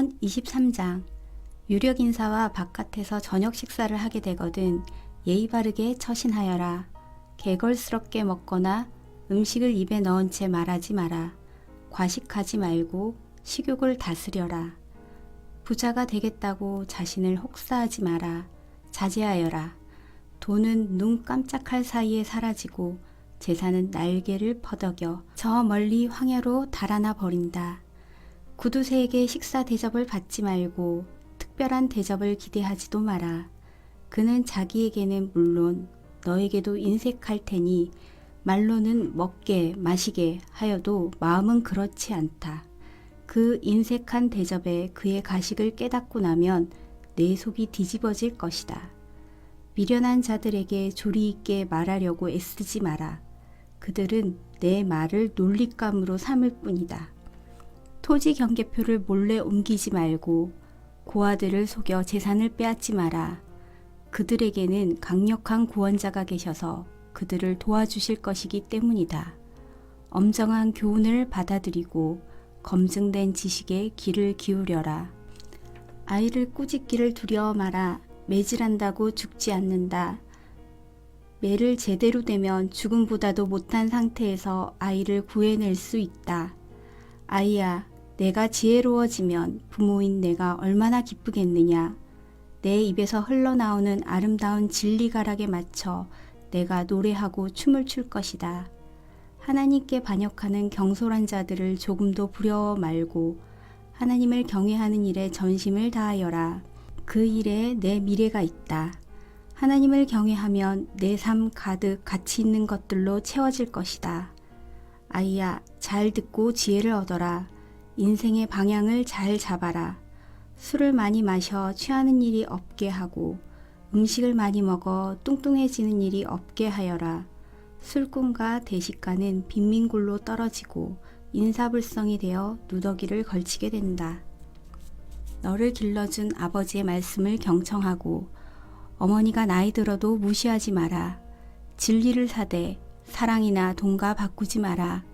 잠언 23장. 유력 인사와 바깥에서 저녁 식사를 하게 되거든 예의 바르게 처신하여라. 개걸스럽게 먹거나 음식을 입에 넣은 채 말하지 마라. 과식하지 말고 식욕을 다스려라. 부자가 되겠다고 자신을 혹사하지 마라. 자제하여라. 돈은 눈 깜짝할 사이에 사라지고 재산은 날개를 퍼덕여 저 멀리 황야로 달아나 버린다. 구두쇠에게 식사 대접을 받지 말고 특별한 대접을 기대하지도 마라. 그는 자기에게는 물론 너에게도 인색할 테니 말로는 먹게 마시게 하여도 마음은 그렇지 않다. 그 인색한 대접에 그의 가식을 깨닫고 나면 내 속이 뒤집어질 것이다. 미련한 자들에게 조리 있게 말하려고 애쓰지 마라. 그들은 내 말을 놀잇감으로 삼을 뿐이다. 토지 경계표를 몰래 옮기지 말고 고아들을 속여 재산을 빼앗지 마라. 그들에게는 강력한 구원자가 계셔서 그들을 도와주실 것이기 때문이다. 엄정한 교훈을 받아들이고 검증된 지식에 귀를 기울여라. 아이를 꾸짖기를 두려워 마라. 매질한다고 죽지 않는다. 매를 제대로 대면 죽음보다도 못한 상태에서 아이를 구해낼 수 있다. 아이야, 내가 지혜로워지면 부모인 내가 얼마나 기쁘겠느냐. 내 입에서 흘러나오는 아름다운 진리가락에 맞춰 내가 노래하고 춤을 출 것이다. 하나님께 반역하는 경솔한 자들을 조금도 부러워 말고 하나님을 경외하는 일에 전심을 다하여라. 그 일에 내 미래가 있다. 하나님을 경외하면 내 삶 가득 가치 있는 것들로 채워질 것이다. 아이야, 잘 듣고 지혜를 얻어라. 인생의 방향을 잘 잡아라. 술을 많이 마셔 취하는 일이 없게 하고 음식을 많이 먹어 뚱뚱해지는 일이 없게 하여라. 술꾼과 대식가는 빈민굴로 떨어지고 인사불성이 되어 누더기를 걸치게 된다. 너를 길러준 아버지의 말씀을 경청하고 어머니가 나이 들어도 무시하지 마라. 진리를 사되 사랑이나 돈과 바꾸지 마라.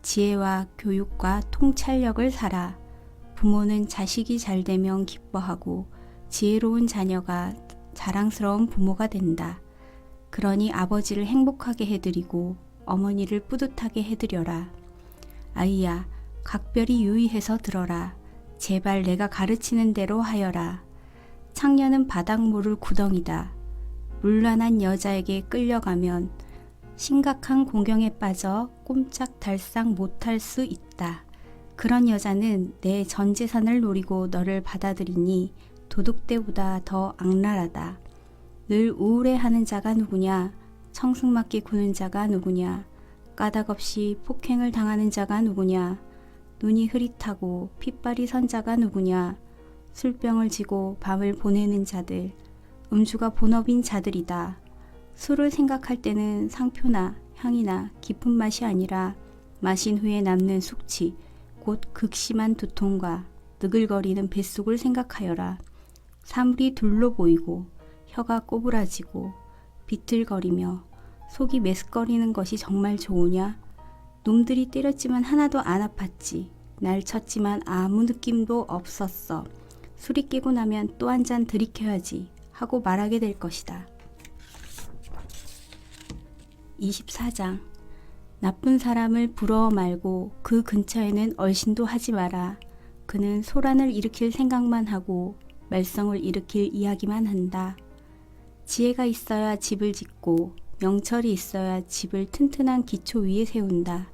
지혜와 교육과 통찰력을 사라. 부모는 자식이 잘 되면 기뻐하고 지혜로운 자녀가 자랑스러운 부모가 된다. 그러니 아버지를 행복하게 해드리고 어머니를 뿌듯하게 해드려라. 아이야, 각별히 유의해서 들어라. 제발 내가 가르치는 대로 하여라. 창녀는 바닥모를 구덩이다. 물란한 여자에게 끌려가면 심각한 공경에 빠져 꼼짝달싹 못할 수 있다. 그런 여자는 내 전 재산을 노리고 너를 받아들이니 도둑떼보다 더 악랄하다. 늘 우울해하는 자가 누구냐? 청승맞게 구는 자가 누구냐? 까닭없이 폭행을 당하는 자가 누구냐? 눈이 흐릿하고 핏발이 선 자가 누구냐? 술병을 지고 밤을 보내는 자들, 음주가 본업인 자들이다. 술을 생각할 때는 상표나 향이나 깊은 맛이 아니라 마신 후에 남는 숙취, 곧 극심한 두통과 느글거리는 뱃속을 생각하여라. 사물이 둘로 보이고 혀가 꼬부라지고 비틀거리며 속이 메스꺼리는 것이 정말 좋으냐? 놈들이 때렸지만 하나도 안 아팠지. 날 쳤지만 아무 느낌도 없었어. 술이 깨고 나면 또 한 잔 들이켜야지 하고 말하게 될 것이다. 24장. 나쁜 사람을 부러워 말고 그 근처에는 얼씬도 하지 마라. 그는 소란을 일으킬 생각만 하고 말썽을 일으킬 이야기만 한다. 지혜가 있어야 집을 짓고 명철이 있어야 집을 튼튼한 기초 위에 세운다.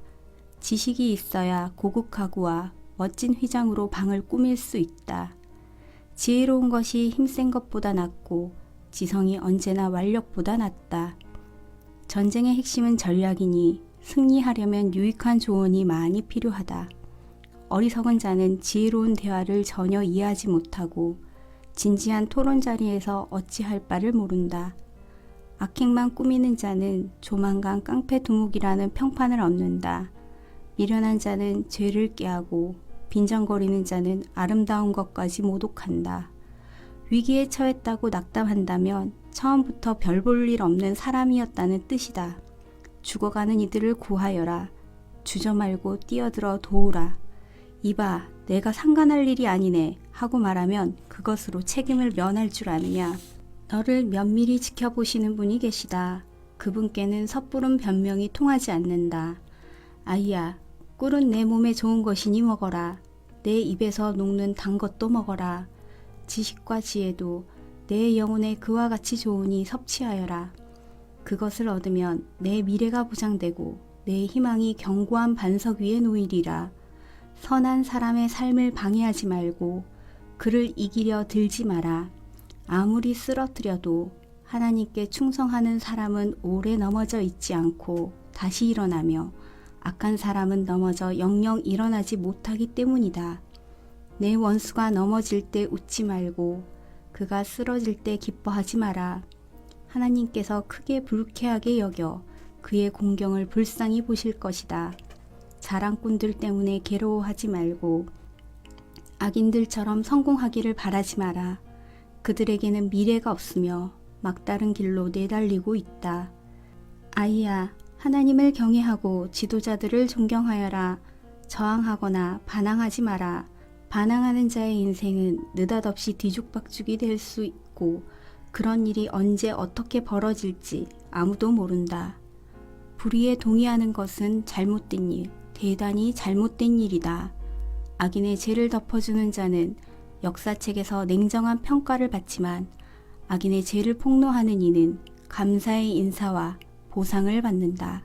지식이 있어야 고급 가구와 멋진 휘장으로 방을 꾸밀 수 있다. 지혜로운 것이 힘센 것보다 낫고 지성이 언제나 완력보다 낫다. 전쟁의 핵심은 전략이니 승리하려면 유익한 조언이 많이 필요하다. 어리석은 자는 지혜로운 대화를 전혀 이해하지 못하고 진지한 토론 자리에서 어찌할 바를 모른다. 악행만 꾸미는 자는 조만간 깡패 두목이라는 평판을 얻는다. 미련한 자는 죄를 깨하고 빈정거리는 자는 아름다운 것까지 모독한다. 위기에 처했다고 낙담한다면 처음부터 별 볼 일 없는 사람이었다는 뜻이다. 죽어가는 이들을 구하여라. 주저 말고 뛰어들어 도우라. 이봐, 내가 상관할 일이 아니네 하고 말하면 그것으로 책임을 면할 줄 아느냐. 너를 면밀히 지켜보시는 분이 계시다. 그분께는 섣부른 변명이 통하지 않는다. 아이야, 꿀은 내 몸에 좋은 것이니 먹어라. 내 입에서 녹는 단 것도 먹어라. 지식과 지혜도 내 영혼에 그와 같이 좋으니 섭취하여라. 그것을 얻으면 내 미래가 보장되고 내 희망이 견고한 반석 위에 놓이리라. 선한 사람의 삶을 방해하지 말고 그를 이기려 들지 마라. 아무리 쓰러뜨려도 하나님께 충성하는 사람은 오래 넘어져 있지 않고 다시 일어나며 악한 사람은 넘어져 영영 일어나지 못하기 때문이다. 내 원수가 넘어질 때 웃지 말고 그가 쓰러질 때 기뻐하지 마라. 하나님께서 크게 불쾌하게 여겨 그의 공경을 불쌍히 보실 것이다. 자랑꾼들 때문에 괴로워하지 말고 악인들처럼 성공하기를 바라지 마라. 그들에게는 미래가 없으며 막다른 길로 내달리고 있다. 아이야, 하나님을 경외하고 지도자들을 존경하여라. 저항하거나 반항하지 마라. 반항하는 자의 인생은 느닷없이 뒤죽박죽이 될 수 있고 그런 일이 언제 어떻게 벌어질지 아무도 모른다. 불의에 동의하는 것은 잘못된 일, 대단히 잘못된 일이다. 악인의 죄를 덮어주는 자는 역사책에서 냉정한 평가를 받지만 악인의 죄를 폭로하는 이는 감사의 인사와 보상을 받는다.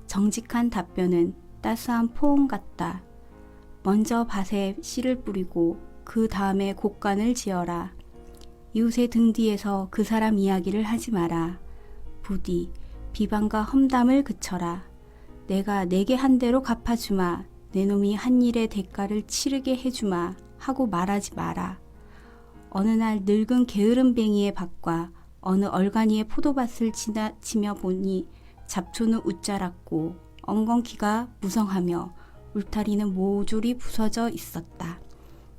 정직한 답변은 따스한 포옹 같다. 먼저 밭에 씨를 뿌리고 그 다음에 곡간을 지어라. 이웃의 등 뒤에서 그 사람 이야기를 하지 마라. 부디 비방과 험담을 그쳐라. 내가 내게 한 대로 갚아주마. 내 놈이 한 일의 대가를 치르게 해주마 하고 말하지 마라. 어느 날 늙은 게으름뱅이의 밭과 어느 얼간이의 포도밭을 지나치며 보니 잡초는 웃자랐고 엉겅퀴가 무성하며 울타리는 모조리 부서져 있었다.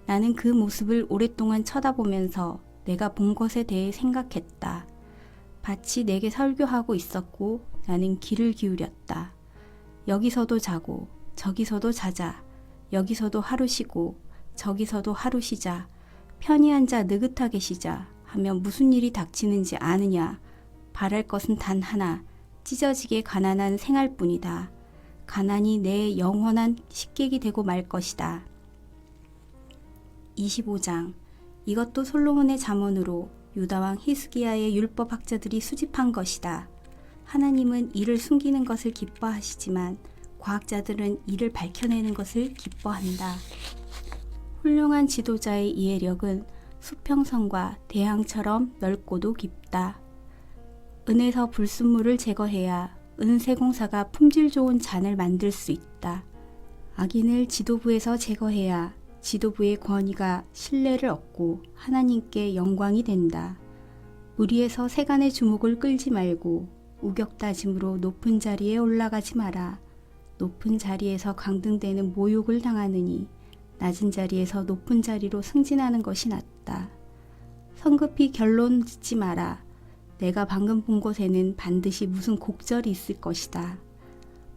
나는 그 모습을 오랫동안 쳐다보면서 내가 본 것에 대해 생각했다. 밭이 내게 설교하고 있었고 나는 귀를 기울였다. 여기서도 자고 저기서도 자자. 여기서도 하루 쉬고 저기서도 하루 쉬자. 편히 앉아 느긋하게 쉬자 하면 무슨 일이 닥치는지 아느냐. 바랄 것은 단 하나, 찢어지게 가난한 생활뿐이다. 가난이 내 영원한 식객이 되고 말 것이다. 25장. 이것도 솔로몬의 잠언으로 유다왕 히스기야의 율법학자들이 수집한 것이다. 하나님은 이를 숨기는 것을 기뻐하시지만 과학자들은 이를 밝혀내는 것을 기뻐한다. 훌륭한 지도자의 이해력은 수평선과 대항처럼 넓고도 깊다. 은에서 불순물을 제거해야 은세공사가 품질 좋은 잔을 만들 수 있다. 악인을 지도부에서 제거해야 지도부의 권위가 신뢰를 얻고 하나님께 영광이 된다. 무리에서 세간의 주목을 끌지 말고 우격다짐으로 높은 자리에 올라가지 마라. 높은 자리에서 강등되는 모욕을 당하느니 낮은 자리에서 높은 자리로 승진하는 것이 낫다. 성급히 결론 짓지 마라. 내가 방금 본 곳에는 반드시 무슨 곡절이 있을 것이다.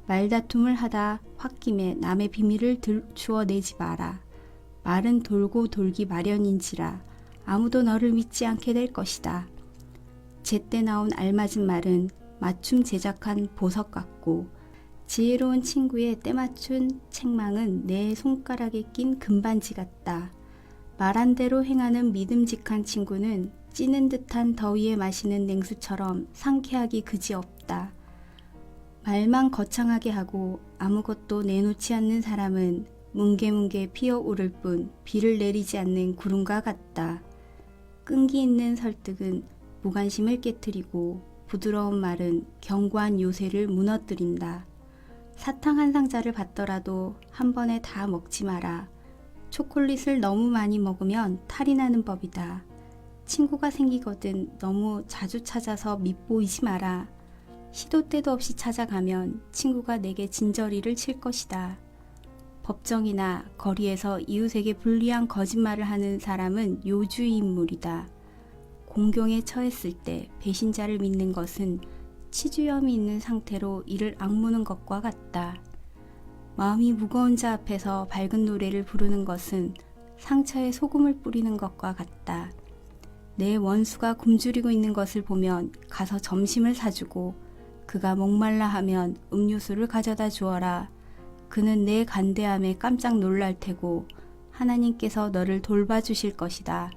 말다툼을 하다 홧김에 남의 비밀을 주워내지 마라. 말은 돌고 돌기 마련인지라 아무도 너를 믿지 않게 될 것이다. 제때 나온 알맞은 말은 맞춤 제작한 보석 같고 지혜로운 친구의 때맞춘 책망은 내 손가락에 낀 금반지 같다. 말한 대로 행하는 믿음직한 친구는 찌는 듯한 더위에 마시는 냉수처럼 상쾌하기 그지없다. 말만 거창하게 하고 아무것도 내놓지 않는 사람은 뭉게뭉게 피어오를 뿐 비를 내리지 않는 구름과 같다. 끈기 있는 설득은 무관심을 깨트리고 부드러운 말은 견고한 요새를 무너뜨린다. 사탕 한 상자를 받더라도 한 번에 다 먹지 마라. 초콜릿을 너무 많이 먹으면 탈이 나는 법이다. 친구가 생기거든 너무 자주 찾아서 밉보이지 마라. 시도 때도 없이 찾아가면 친구가 내게 진저리를 칠 것이다. 법정이나 거리에서 이웃에게 불리한 거짓말을 하는 사람은 요주의 인물이다. 공경에 처했을 때 배신자를 믿는 것은 치주염이 있는 상태로 이를 악무는 것과 같다. 마음이 무거운 자 앞에서 밝은 노래를 부르는 것은 상처에 소금을 뿌리는 것과 같다. 내 원수가 굶주리고 있는 것을 보면 가서 점심을 사주고 그가 목말라 하면 음료수를 가져다 주어라. 그는 내 간대함에 깜짝 놀랄 테고 하나님께서 너를 돌봐주실 것이다.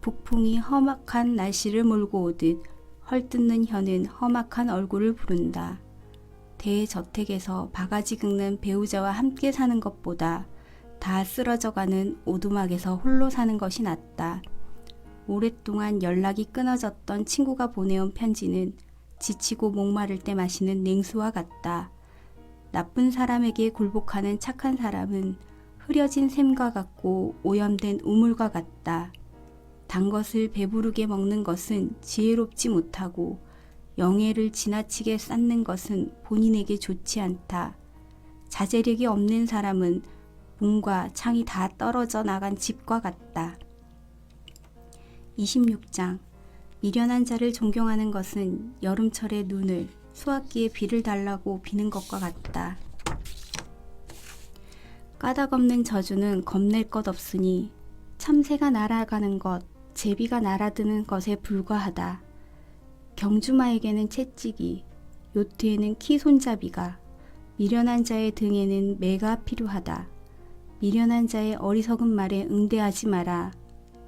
북풍이 험악한 날씨를 몰고 오듯 헐뜯는 혀는 험악한 얼굴을 부른다. 대저택에서 바가지 긁는 배우자와 함께 사는 것보다 다 쓰러져가는 오두막에서 홀로 사는 것이 낫다. 오랫동안 연락이 끊어졌던 친구가 보내온 편지는 지치고 목마를 때 마시는 냉수와 같다. 나쁜 사람에게 굴복하는 착한 사람은 흐려진 샘과 같고 오염된 우물과 같다. 단 것을 배부르게 먹는 것은 지혜롭지 못하고 영예를 지나치게 쌓는 것은 본인에게 좋지 않다. 자제력이 없는 사람은 문과 창이 다 떨어져 나간 집과 같다. 26장. 미련한 자를 존경하는 것은 여름철의 눈을 수확기에 비를 달라고 비는 것과 같다. 까닭 없는 저주는 겁낼 것 없으니 참새가 날아가는 것, 제비가 날아드는 것에 불과하다. 경주마에게는 채찍이, 요트에는 키 손잡이가, 미련한 자의 등에는 매가 필요하다. 미련한 자의 어리석은 말에 응대하지 마라.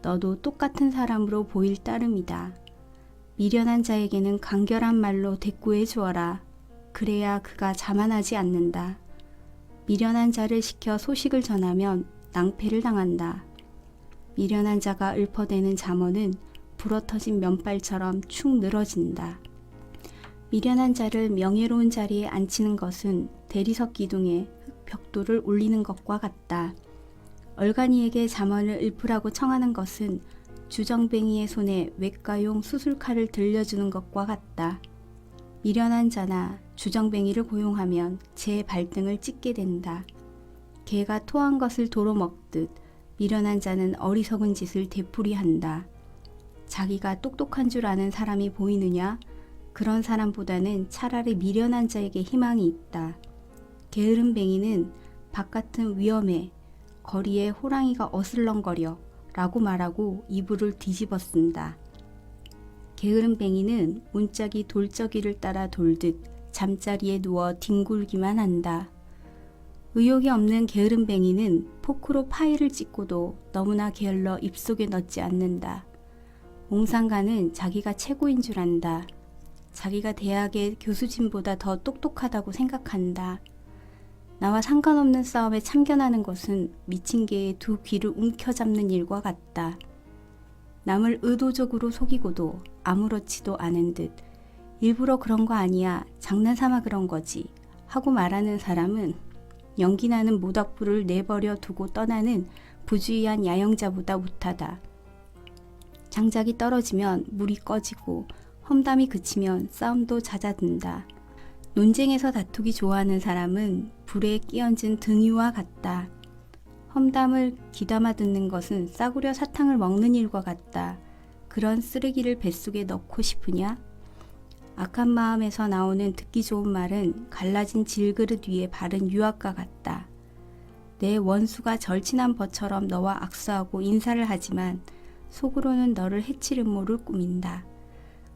너도 똑같은 사람으로 보일 따름이다. 미련한 자에게는 간결한 말로 대꾸해 주어라. 그래야 그가 자만하지 않는다. 미련한 자를 시켜 소식을 전하면 낭패를 당한다. 미련한 자가 읊어대는 잠언은 불어터진 면발처럼 축 늘어진다. 미련한 자를 명예로운 자리에 앉히는 것은 대리석 기둥에 벽돌을 올리는 것과 같다. 얼간이에게 잠언을 읊으라고 청하는 것은 주정뱅이의 손에 외과용 수술칼을 들려주는 것과 같다. 미련한 자나 주정뱅이를 고용하면 제 발등을 찢게 된다. 개가 토한 것을 도로 먹듯 미련한 자는 어리석은 짓을 되풀이한다. 자기가 똑똑한 줄 아는 사람이 보이느냐? 그런 사람보다는 차라리 미련한 자에게 희망이 있다. 게으름뱅이는 바깥은 위험해. 거리에 호랑이가 어슬렁거려 라고 말하고 이불을 뒤집어 쓴다. 게으름뱅이는 문짝이 돌저기를 따라 돌듯 잠자리에 누워 뒹굴기만 한다. 의욕이 없는 게으름뱅이는 포크로 파이를 찍고도 너무나 게을러 입속에 넣지 않는다. 몽상가는 자기가 최고인 줄 안다. 자기가 대학의 교수진보다 더 똑똑하다고 생각한다. 나와 상관없는 싸움에 참견하는 것은 미친 개의 두 귀를 움켜잡는 일과 같다. 남을 의도적으로 속이고도 아무렇지도 않은 듯 일부러 그런 거 아니야, 장난삼아 그런 거지 하고 말하는 사람은 연기나는 모닥불을 내버려 두고 떠나는 부주의한 야영자보다 못하다. 장작이 떨어지면 물이 꺼지고 험담이 그치면 싸움도 잦아든다. 논쟁에서 다투기 좋아하는 사람은 불에 끼얹은 등유와 같다. 험담을 귀담아 듣는 것은 싸구려 사탕을 먹는 일과 같다. 그런 쓰레기를 뱃속에 넣고 싶으냐? 악한 마음에서 나오는 듣기 좋은 말은 갈라진 질그릇 위에 바른 유학과 같다. 내 원수가 절친한 벗처럼 너와 악수하고 인사를 하지만 속으로는 너를 해칠 음모를 꾸민다.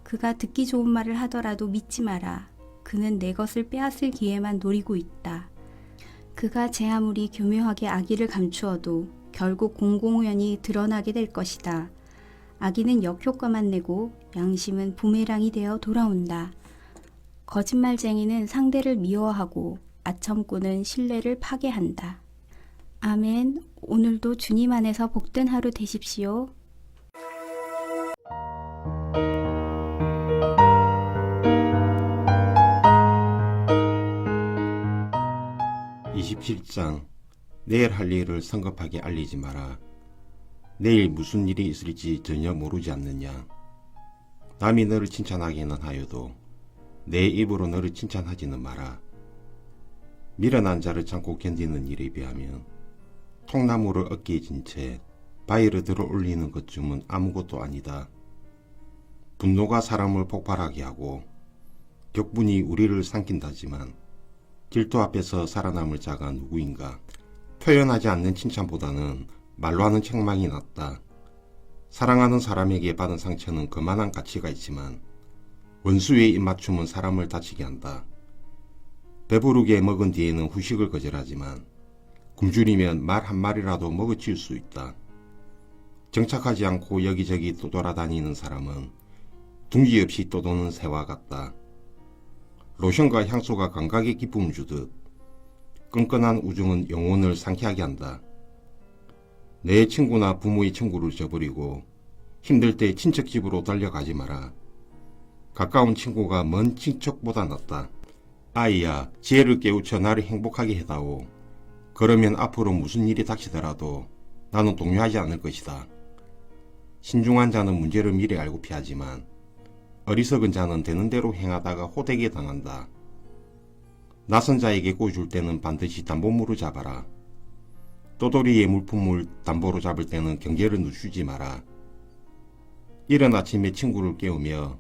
그가 듣기 좋은 말을 하더라도 믿지 마라. 그는 내 것을 빼앗을 기회만 노리고 있다. 그가 제 아무리 교묘하게 악의를 감추어도 결국 공공연히 드러나게 될 것이다. 악의는 역효과만 내고 양심은 부메랑이 되어 돌아온다. 거짓말쟁이는 상대를 미워하고 아첨꾼은 신뢰를 파괴한다. 아멘. 오늘도 주님 안에서 복된 하루 되십시오. 27장. 내일 할 일을 성급하게 알리지 마라. 내일 무슨 일이 있을지 전혀 모르지 않느냐. 남이 너를 칭찬하기는 하여도 내 입으로 너를 칭찬하지는 마라. 미련한 자를 참고 견디는 일에 비하면 통나무를 어깨에 진 채 바위를 들어 올리는 것쯤은 아무것도 아니다. 분노가 사람을 폭발하게 하고 격분이 우리를 삼킨다지만 질투 앞에서 살아남을 자가 누구인가? 표현하지 않는 칭찬보다는 말로 하는 책망이 낫다. 사랑하는 사람에게 받은 상처는 그만한 가치가 있지만 원수의 입맞춤은 사람을 다치게 한다. 배부르게 먹은 뒤에는 후식을 거절하지만 굶주리면 말 한마리라도 먹어치울 수 있다. 정착하지 않고 여기저기 떠돌아다니는 사람은 둥지 없이 떠도는 새와 같다. 로션과 향수가 감각에 기쁨을 주듯 끈끈한 우정은 영혼을 상쾌하게 한다. 내 친구나 부모의 친구를 저버리고 힘들 때 친척 집으로 달려가지 마라. 가까운 친구가 먼 친척보다 낫다. 아이야, 지혜를 깨우쳐 나를 행복하게 해다오. 그러면 앞으로 무슨 일이 닥치더라도 나는 동요하지 않을 것이다. 신중한 자는 문제를 미리 알고 피하지만 어리석은 자는 되는 대로 행하다가 호되게 당한다. 낯선 자에게 꼬줄 때는 반드시 담보물을 잡아라. 떠돌이의 물품을 담보로 잡을 때는 경계를 늦추지 마라. 이른 아침에 친구를 깨우며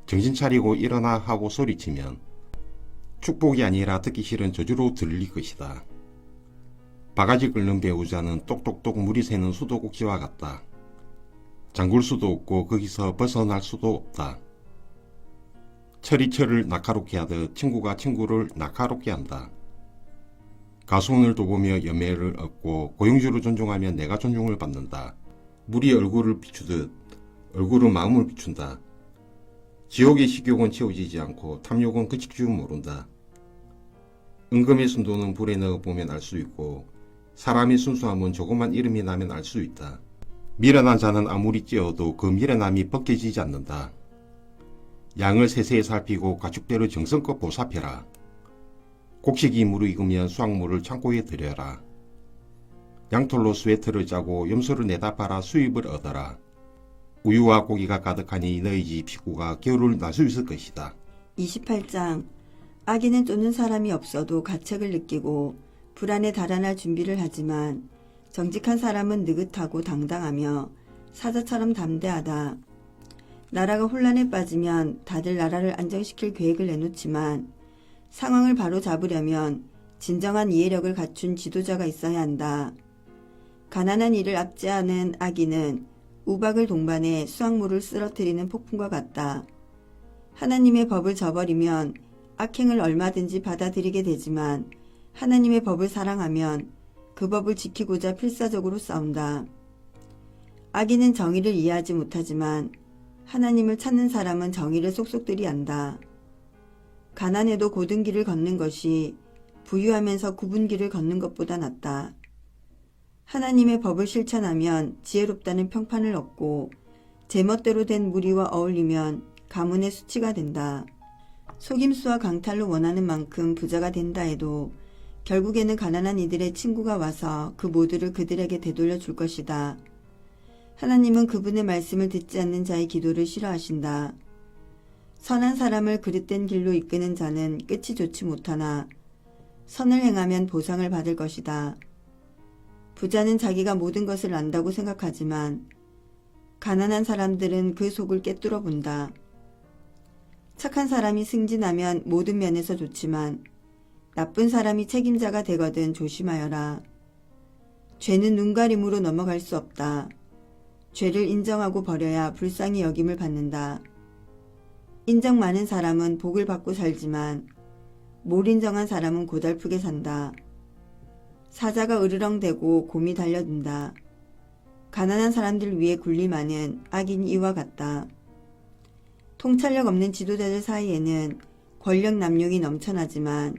정신 차리고 일어나 하고 소리치면 축복이 아니라 듣기 싫은 저주로 들릴 것이다. 바가지 끓는 배우자는 똑똑똑 물이 새는 수도꼭지와 같다. 잠글 수도 없고 거기서 벗어날 수도 없다. 철이 철을 날카롭게 하듯 친구가 친구를 날카롭게 한다. 가손을 돌보며 연매를 얻고 고용주를 존중하면 내가 존중을 받는다. 물이 얼굴을 비추듯 얼굴은 마음을 비춘다. 지옥의 식욕은 채워지지 않고 탐욕은 그칠 줄 모른다. 은금의 순도는 불에 넣어보면 알 수 있고 사람의 순수함은 조금만 이름이 나면 알 수 있다. 미련한 자는 아무리 찌어도 그 미련함이 벗겨지지 않는다. 양을 세세히 살피고 가축대로 정성껏 보살펴라. 곡식이 무르익으면 수확물을 창고에 들여라. 양털로 스웨터를 짜고 염소를 내다 팔아 수입을 얻어라. 우유와 고기가 가득하니 너희 집 식구가 겨울을 날 수 있을 것이다. 28장 악인은 쫓는 사람이 없어도 가책을 느끼고 불안에 달아날 준비를 하지만 정직한 사람은 느긋하고 당당하며 사자처럼 담대하다. 나라가 혼란에 빠지면 다들 나라를 안정시킬 계획을 내놓지만 상황을 바로 잡으려면 진정한 이해력을 갖춘 지도자가 있어야 한다. 가난한 이를 압제하는 악인은 우박을 동반해 수확물을 쓰러뜨리는 폭풍과 같다. 하나님의 법을 저버리면 악행을 얼마든지 받아들이게 되지만 하나님의 법을 사랑하면 그 법을 지키고자 필사적으로 싸운다. 악인은 정의를 이해하지 못하지만 하나님을 찾는 사람은 정의를 속속들이 안다. 가난해도 고든 길을 걷는 것이 부유하면서 굽은 길을 걷는 것보다 낫다. 하나님의 법을 실천하면 지혜롭다는 평판을 얻고 제멋대로 된 무리와 어울리면 가문의 수치가 된다. 속임수와 강탈로 원하는 만큼 부자가 된다 해도 결국에는 가난한 이들의 친구가 와서 그 모두를 그들에게 되돌려 줄 것이다. 하나님은 그분의 말씀을 듣지 않는 자의 기도를 싫어하신다. 선한 사람을 그릇된 길로 이끄는 자는 끝이 좋지 못하나 선을 행하면 보상을 받을 것이다. 부자는 자기가 모든 것을 안다고 생각하지만 가난한 사람들은 그 속을 꿰뚫어 본다. 착한 사람이 승진하면 모든 면에서 좋지만 나쁜 사람이 책임자가 되거든 조심하여라. 죄는 눈가림으로 넘어갈 수 없다. 죄를 인정하고 버려야 불쌍히 여김을 받는다. 인정 많은 사람은 복을 받고 살지만 못 인정한 사람은 고달프게 산다. 사자가 으르렁대고 곰이 달려든다. 가난한 사람들 위에 군림하는 악인이 이와 같다. 통찰력 없는 지도자들 사이에는 권력 남용이 넘쳐나지만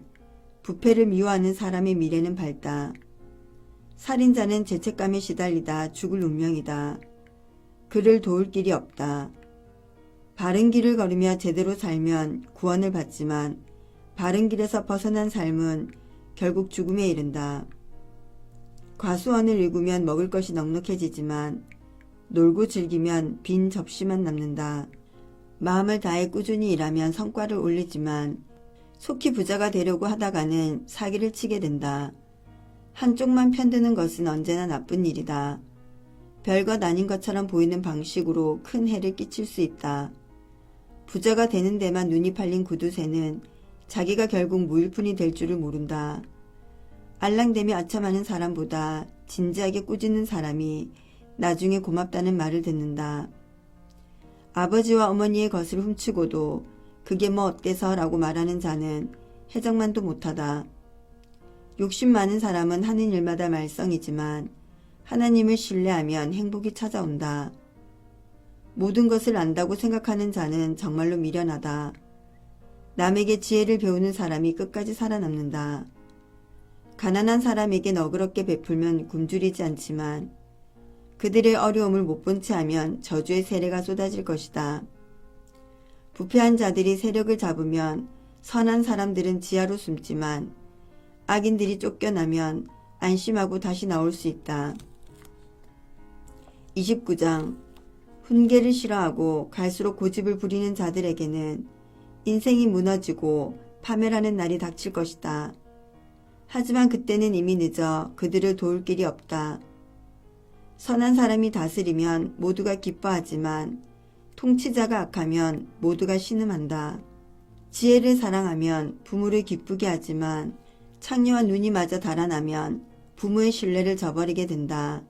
부패를 미워하는 사람의 미래는 밝다. 살인자는 죄책감에 시달리다 죽을 운명이다. 그를 도울 길이 없다. 바른 길을 걸으며 제대로 살면 구원을 받지만 바른 길에서 벗어난 삶은 결국 죽음에 이른다. 과수원을 일구면 먹을 것이 넉넉해지지만 놀고 즐기면 빈 접시만 남는다. 마음을 다해 꾸준히 일하면 성과를 올리지만 속히 부자가 되려고 하다가는 사기를 치게 된다. 한쪽만 편드는 것은 언제나 나쁜 일이다. 별것 아닌 것처럼 보이는 방식으로 큰 해를 끼칠 수 있다. 부자가 되는 데만 눈이 팔린 구두쇠는 자기가 결국 무일푼이 될 줄을 모른다. 알랑대며 아첨하는 사람보다 진지하게 꾸짖는 사람이 나중에 고맙다는 말을 듣는다. 아버지와 어머니의 것을 훔치고도 그게 뭐 어때서 라고 말하는 자는 해적만도 못하다. 욕심 많은 사람은 하는 일마다 말썽이지만 하나님을 신뢰하면 행복이 찾아온다. 모든 것을 안다고 생각하는 자는 정말로 미련하다. 남에게 지혜를 배우는 사람이 끝까지 살아남는다. 가난한 사람에게 너그럽게 베풀면 굶주리지 않지만 그들의 어려움을 못 본 채 하면 저주의 세례가 쏟아질 것이다. 부패한 자들이 세력을 잡으면 선한 사람들은 지하로 숨지만 악인들이 쫓겨나면 안심하고 다시 나올 수 있다. 29장 훈계를 싫어하고 갈수록 고집을 부리는 자들에게는 인생이 무너지고 파멸하는 날이 닥칠 것이다. 하지만 그때는 이미 늦어 그들을 도울 길이 없다. 선한 사람이 다스리면 모두가 기뻐하지만 통치자가 악하면 모두가 신음한다. 지혜를 사랑하면 부모를 기쁘게 하지만 창녀와 눈이 맞아 달아나면 부모의 신뢰를 저버리게 된다.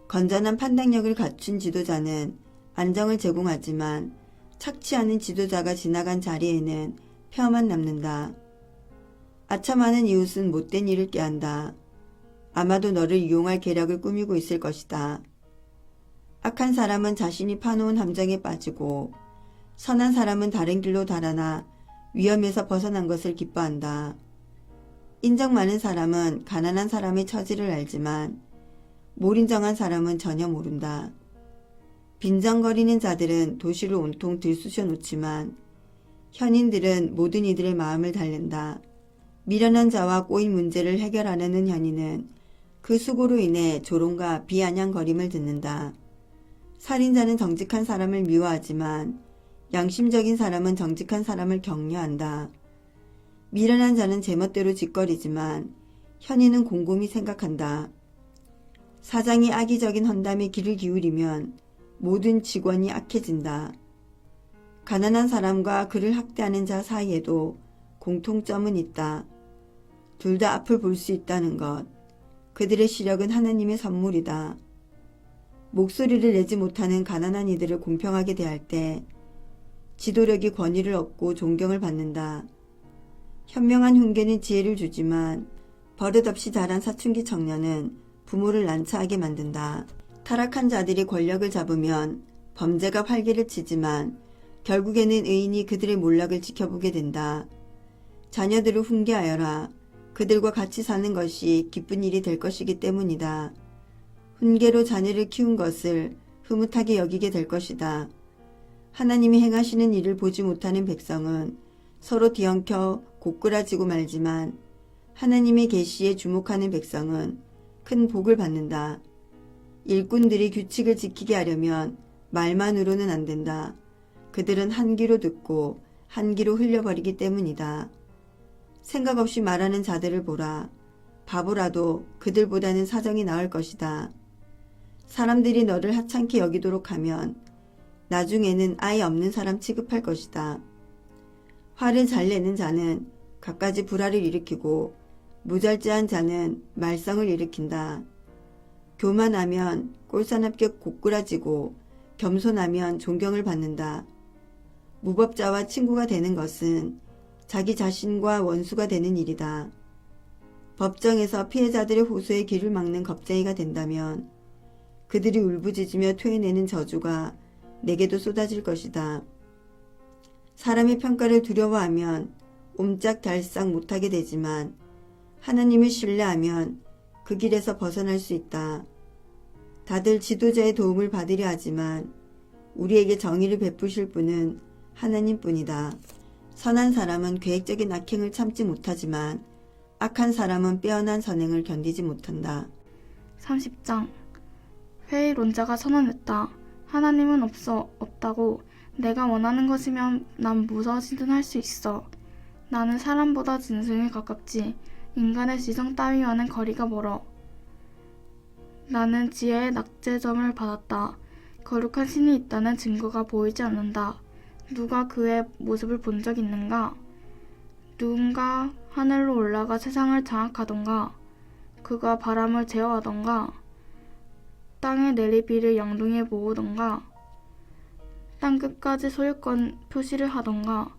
건전한 판단력을 갖춘 지도자는 안정을 제공하지만 착취 않은 지도자가 지나간 자리에는 폐허만 남는다. 아첨하는 이웃은 못된 일을 꾀한다. 아마도 너를 이용할 계략을 꾸미고 있을 것이다. 악한 사람은 자신이 파놓은 함정에 빠지고 선한 사람은 다른 길로 달아나 위험에서 벗어난 것을 기뻐한다. 인정 많은 사람은 가난한 사람의 처지를 알지만 몰인정한 사람은 전혀 모른다. 빈정거리는 자들은 도시를 온통 들쑤셔 놓지만 현인들은 모든 이들의 마음을 달랜다. 미련한 자와 꼬인 문제를 해결하려는 현인은 그 수고로 인해 조롱과 비아냥거림을 듣는다. 살인자는 정직한 사람을 미워하지만 양심적인 사람은 정직한 사람을 격려한다. 미련한 자는 제멋대로 짓거리지만 현인은 곰곰이 생각한다. 사장이 악의적인 헌담에 귀를 기울이면 모든 직원이 악해진다. 가난한 사람과 그를 학대하는 자 사이에도 공통점은 있다. 둘 다 앞을 볼 수 있다는 것. 그들의 시력은 하나님의 선물이다. 목소리를 내지 못하는 가난한 이들을 공평하게 대할 때 지도력이 권위를 얻고 존경을 받는다. 현명한 훈계는 지혜를 주지만 버릇없이 자란 사춘기 청년은 부모를 난처하게 만든다. 타락한 자들이 권력을 잡으면 범죄가 활개를 치지만 결국에는 의인이 그들의 몰락을 지켜보게 된다. 자녀들을 훈계하여라. 그들과 같이 사는 것이 기쁜 일이 될 것이기 때문이다. 훈계로 자녀를 키운 것을 흐뭇하게 여기게 될 것이다. 하나님이 행하시는 일을 보지 못하는 백성은 서로 뒤엉켜 고꾸라지고 말지만 하나님의 계시에 주목하는 백성은 큰 복을 받는다. 일꾼들이 규칙을 지키게 하려면 말만으로는 안 된다. 그들은 한 귀로 듣고 한 귀로 흘려버리기 때문이다. 생각 없이 말하는 자들을 보라. 바보라도 그들보다는 사정이 나을 것이다. 사람들이 너를 하찮게 여기도록 하면 나중에는 아예 없는 사람 취급할 것이다. 화를 잘 내는 자는 갖가지 불화를 일으키고 무절제한 자는 말썽을 일으킨다. 교만하면 꼴사납게 고꾸라지고 겸손하면 존경을 받는다. 무법자와 친구가 되는 것은 자기 자신과 원수가 되는 일이다. 법정에서 피해자들의 호소에 귀를 막는 겁쟁이가 된다면 그들이 울부짖으며 토해내는 저주가 내게도 쏟아질 것이다. 사람의 평가를 두려워하면 옴짝달싹 못하게 되지만 하나님을 신뢰하면 그 길에서 벗어날 수 있다. 다들 지도자의 도움을 받으려 하지만 우리에게 정의를 베푸실 분은 하나님뿐이다. 선한 사람은 계획적인 악행을 참지 못하지만 악한 사람은 빼어난 선행을 견디지 못한다. 30장 회의론자가 선언했다. 하나님은 없다고. 내가 원하는 것이면 난 무엇이든 할 수 있어. 나는 사람보다 짐승에 가깝지 인간의 지성 따위와는 거리가 멀어. 나는 지혜의 낙제점을 받았다. 거룩한 신이 있다는 증거가 보이지 않는다. 누가 그의 모습을 본 적 있는가? 누군가 하늘로 올라가 세상을 장악하던가? 그가 바람을 제어하던가 땅의 내리비를 양동이에 모으던가 땅끝까지 소유권 표시를 하던가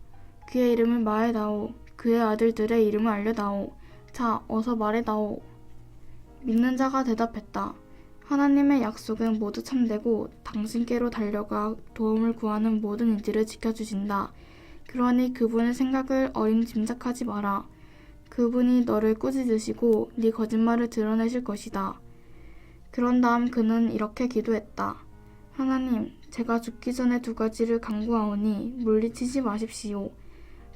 그의 이름을 말해다오. 그의 아들들의 이름을 알려다오. 자, 어서 말해다오. 믿는 자가 대답했다. 하나님의 약속은 모두 참되고 당신께로 달려가 도움을 구하는 모든 이들을 지켜주신다. 그러니 그분의 생각을 어림짐작하지 마라. 그분이 너를 꾸짖으시고 네 거짓말을 드러내실 것이다. 그런 다음 그는 이렇게 기도했다. 하나님, 제가 죽기 전에 2가지를 간구하오니 물리치지 마십시오.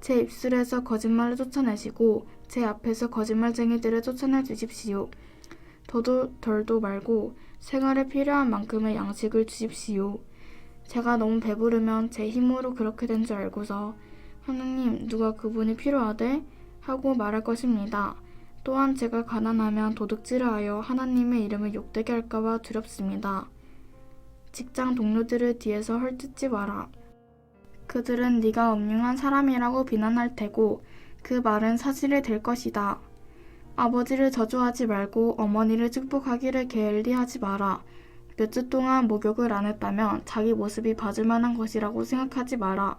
제 입술에서 거짓말을 쫓아내시고 제 앞에서 거짓말쟁이들을 쫓아내 주십시오. 더도 덜도 말고 생활에 필요한 만큼의 양식을 주십시오. 제가 너무 배부르면 제 힘으로 그렇게 된 줄 알고서 하느님, 누가 그분이 필요하대? 하고 말할 것입니다. 또한 제가 가난하면 도둑질을 하여 하나님의 이름을 욕되게 할까봐 두렵습니다. 직장 동료들을 뒤에서 헐뜯지 마라. 그들은 네가 음흉한 사람이라고 비난할 테고 그 말은 사실이 될 것이다. 아버지를 저주하지 말고 어머니를 축복하기를 게을리하지 마라. 몇 주 동안 목욕을 안 했다면 자기 모습이 봐줄 만한 것이라고 생각하지 마라.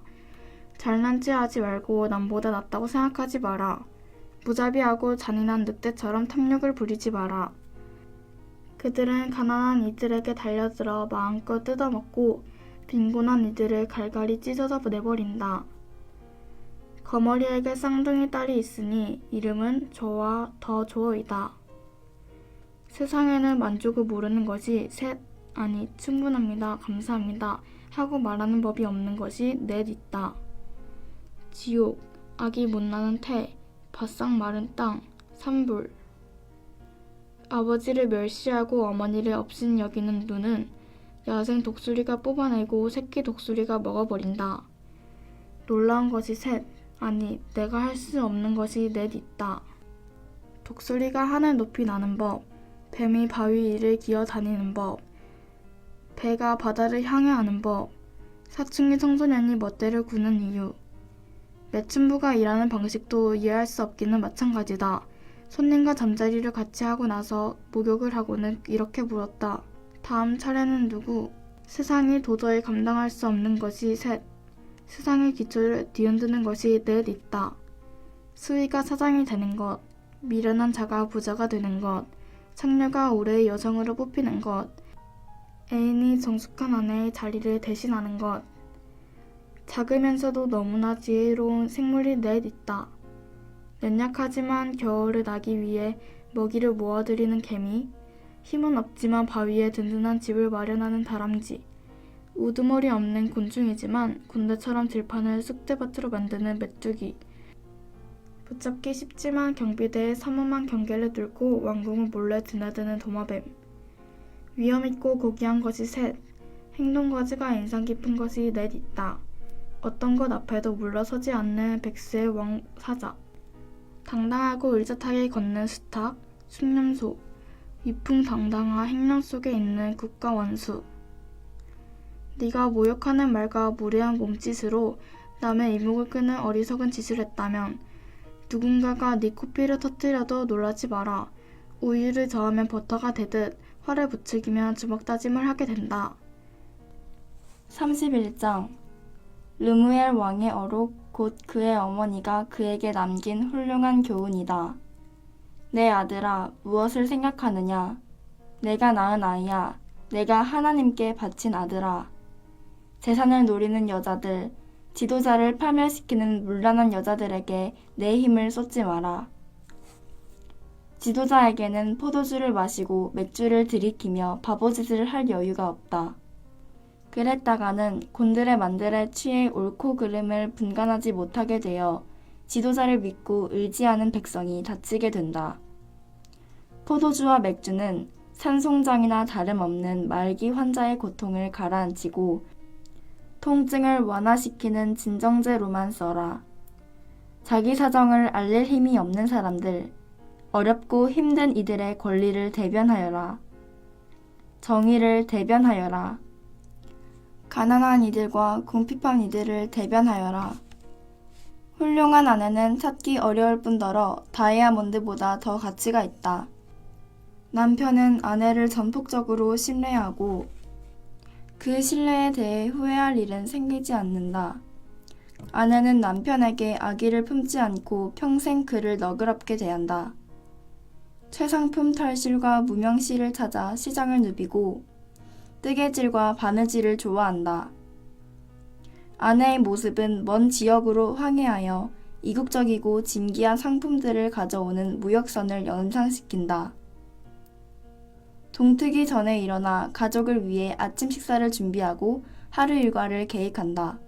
잘난 체 하지 말고 남보다 낫다고 생각하지 마라. 무자비하고 잔인한 늑대처럼 탐욕을 부리지 마라. 그들은 가난한 이들에게 달려들어 마음껏 뜯어먹고 빈곤한 이들을 갈갈이 찢어져 내버린다. 거머리에게 쌍둥이 딸이 있으니 이름은 저와 더 조이다. 세상에는 만족을 모르는 것이 충분합니다. 감사합니다. 하고 말하는 법이 없는 것이 넷 있다. 지옥, 악이 못나는 태, 바싹 마른 땅, 산불. 아버지를 멸시하고 어머니를 업신 여기는 눈은 야생 독수리가 뽑아내고 새끼 독수리가 먹어버린다. 놀라운 것이 내가 할 수 없는 것이 넷 있다. 독수리가 하늘 높이 나는 법, 뱀이 바위 위를 기어 다니는 법, 배가 바다를 향해하는 법, 사춘기 청소년이 멋대를 구는 이유. 매춘부가 일하는 방식도 이해할 수 없기는 마찬가지다. 손님과 잠자리를 같이 하고 나서 목욕을 하고는 이렇게 물었다. 다음 차례는 누구? 세상이 도저히 감당할 수 없는 것이 세상의 기초를 뒤흔드는 것이 넷 있다. 수위가 사장이 되는 것, 미련한 자가 부자가 되는 것, 창녀가 올해의 여성으로 뽑히는 것, 애인이 정숙한 아내의 자리를 대신하는 것. 작으면서도 너무나 지혜로운 생물이 넷 있다. 연약하지만 겨울을 나기 위해 먹이를 모아들이는 개미, 힘은 없지만 바위에 든든한 집을 마련하는 다람쥐, 우두머리 없는 곤충이지만 군대처럼 들판을 쑥대밭으로 만드는 메뚜기, 붙잡기 쉽지만 경비대의 삼엄한 경계를 뚫고 왕궁을 몰래 드나드는 도마뱀. 위험있고 고귀한 것이 행동거지가 인상 깊은 것이 넷 있다. 어떤 것 앞에도 물러서지 않는 백수의 왕사자, 당당하고 의젓하게 걷는 수탉, 숙련소, 위풍당당한 행렬 속에 있는 국가 원수. 네가 모욕하는 말과 무례한 몸짓으로 남의 이목을 끄는 어리석은 짓을 했다면 누군가가 네 코피를 터뜨려도 놀라지 마라. 우유를 저으면 버터가 되듯 활을 부추기면 주먹다짐을 하게 된다. 31장 르무엘 왕의 어록 곧 그의 어머니가 그에게 남긴 훌륭한 교훈이다. 내 아들아, 무엇을 생각하느냐? 내가 낳은 아이야. 내가 하나님께 바친 아들아. 재산을 노리는 여자들, 지도자를 파멸시키는 문란한 여자들에게 내 힘을 쏟지 마라. 지도자에게는 포도주를 마시고 맥주를 들이키며 바보짓을 할 여유가 없다. 그랬다가는 곤드레만드레 취해 옳고 그름을 분간하지 못하게 되어 지도자를 믿고 의지하는 백성이 다치게 된다. 포도주와 맥주는 산송장이나 다름없는 말기 환자의 고통을 가라앉히고 통증을 완화시키는 진정제로만 써라. 자기 사정을 알릴 힘이 없는 사람들, 어렵고 힘든 이들의 권리를 대변하여라. 정의를 대변하여라. 가난한 이들과 궁핍한 이들을 대변하여라. 훌륭한 아내는 찾기 어려울 뿐더러 다이아몬드보다 더 가치가 있다. 남편은 아내를 전폭적으로 신뢰하고 그 신뢰에 대해 후회할 일은 생기지 않는다. 아내는 남편에게 악의를 품지 않고 평생 그를 너그럽게 대한다. 최상품 털실과 무명실을 찾아 시장을 누비고 뜨개질과 바느질을 좋아한다. 아내의 모습은 먼 지역으로 항해하여 이국적이고 진기한 상품들을 가져오는 무역선을 연상시킨다. 동트기 전에 일어나 가족을 위해 아침 식사를 준비하고 하루 일과를 계획한다.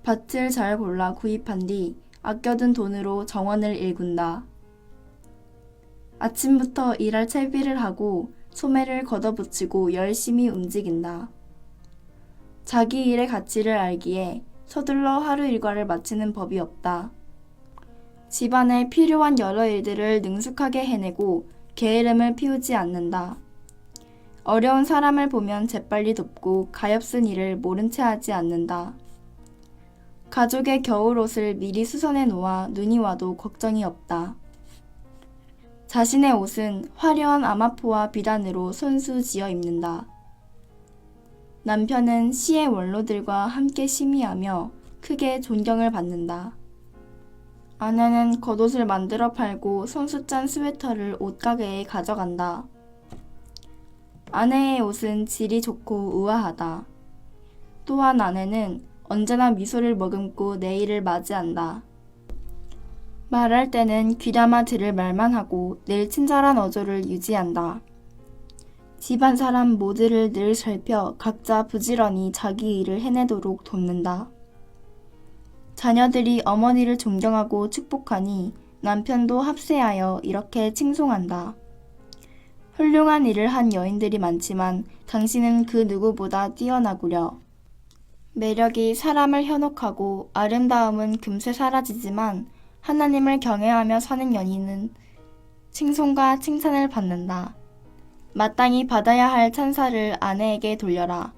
밭을 잘 골라 구입한 뒤 아껴둔 돈으로 정원을 일군다. 아침부터 일할 채비를 하고 소매를 걷어붙이고 열심히 움직인다. 자기 일의 가치를 알기에 서둘러 하루 일과를 마치는 법이 없다. 집안에 필요한 여러 일들을 능숙하게 해내고 게으름을 피우지 않는다. 어려운 사람을 보면 재빨리 돕고 가엾은 일을 모른 채 하지 않는다. 가족의 겨울옷을 미리 수선해 놓아 눈이 와도 걱정이 없다. 자신의 옷은 화려한 아마포와 비단으로 손수 지어 입는다. 남편은 시의 원로들과 함께 심의하며 크게 존경을 받는다. 아내는 겉옷을 만들어 팔고 손수 짠 스웨터를 옷가게에 가져간다. 아내의 옷은 질이 좋고 우아하다. 또한 아내는 언제나 미소를 머금고 내일을 맞이한다. 말할 때는 귀담아 들을 말만 하고 늘 친절한 어조를 유지한다. 집안 사람 모두를 늘 살펴 각자 부지런히 자기 일을 해내도록 돕는다. 자녀들이 어머니를 존경하고 축복하니 남편도 합세하여 이렇게 칭송한다. 훌륭한 일을 한 여인들이 많지만 당신은 그 누구보다 뛰어나구려. 매력이 사람을 현혹하고 아름다움은 금세 사라지지만 하나님을 경외하며 사는 연인은 칭송과 칭찬을 받는다. 마땅히 받아야 할 찬사를 아내에게 돌려라.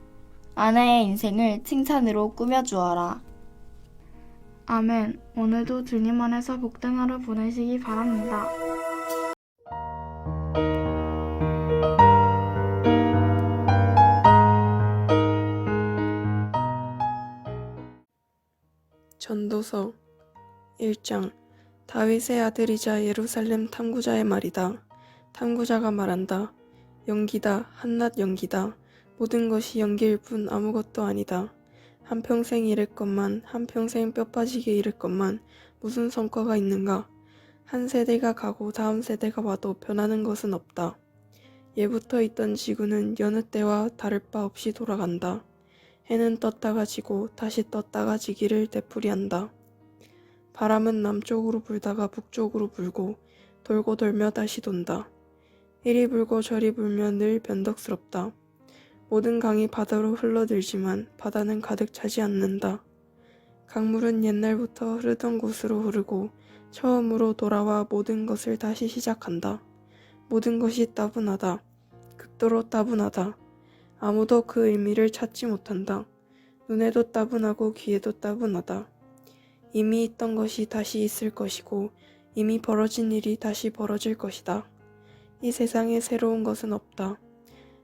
아내의 인생을 칭찬으로 꾸며주어라. 아멘. 오늘도 주님 안에서 복된 하루 보내시기 바랍니다. 전도서 1장. 다윗의 아들이자 예루살렘 탐구자의 말이다. 탐구자가 말한다. 연기다. 한낱 연기다. 모든 것이 연기일 뿐 아무것도 아니다. 한평생 일할 것만, 한평생 뼈 빠지게 일할 것만 무슨 성과가 있는가. 한 세대가 가고 다음 세대가 와도 변하는 것은 없다. 예부터 있던 지구는 여느 때와 다를 바 없이 돌아간다. 해는 떴다가 지고 다시 떴다가 지기를 되풀이한다. 바람은 남쪽으로 불다가 북쪽으로 불고 돌고 돌며 다시 돈다. 이리 불고 저리 불며 늘 변덕스럽다. 모든 강이 바다로 흘러들지만 바다는 가득 차지 않는다. 강물은 옛날부터 흐르던 곳으로 흐르고 처음으로 돌아와 모든 것을 다시 시작한다. 모든 것이 따분하다. 극도로 따분하다. 아무도 그 의미를 찾지 못한다. 눈에도 따분하고 귀에도 따분하다. 이미 있던 것이 다시 있을 것이고 이미 벌어진 일이 다시 벌어질 것이다. 이 세상에 새로운 것은 없다.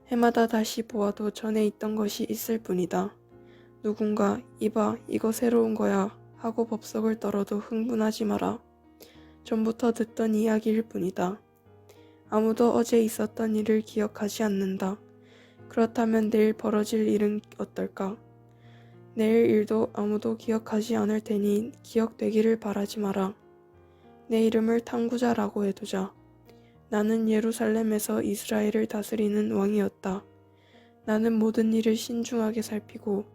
해마다 다시 보아도 전에 있던 것이 있을 뿐이다. 누군가 이봐 이거 새로운 거야 하고 법석을 떨어도 흥분하지 마라. 전부터 듣던 이야기일 뿐이다. 아무도 어제 있었던 일을 기억하지 않는다. 그렇다면 내일 벌어질 일은 어떨까? 내일 일도 아무도 기억하지 않을 테니 기억되기를 바라지 마라. 내 이름을 탐구자라고 해두자. 나는 예루살렘에서 이스라엘을 다스리는 왕이었다. 나는 모든 일을 신중하게 살피고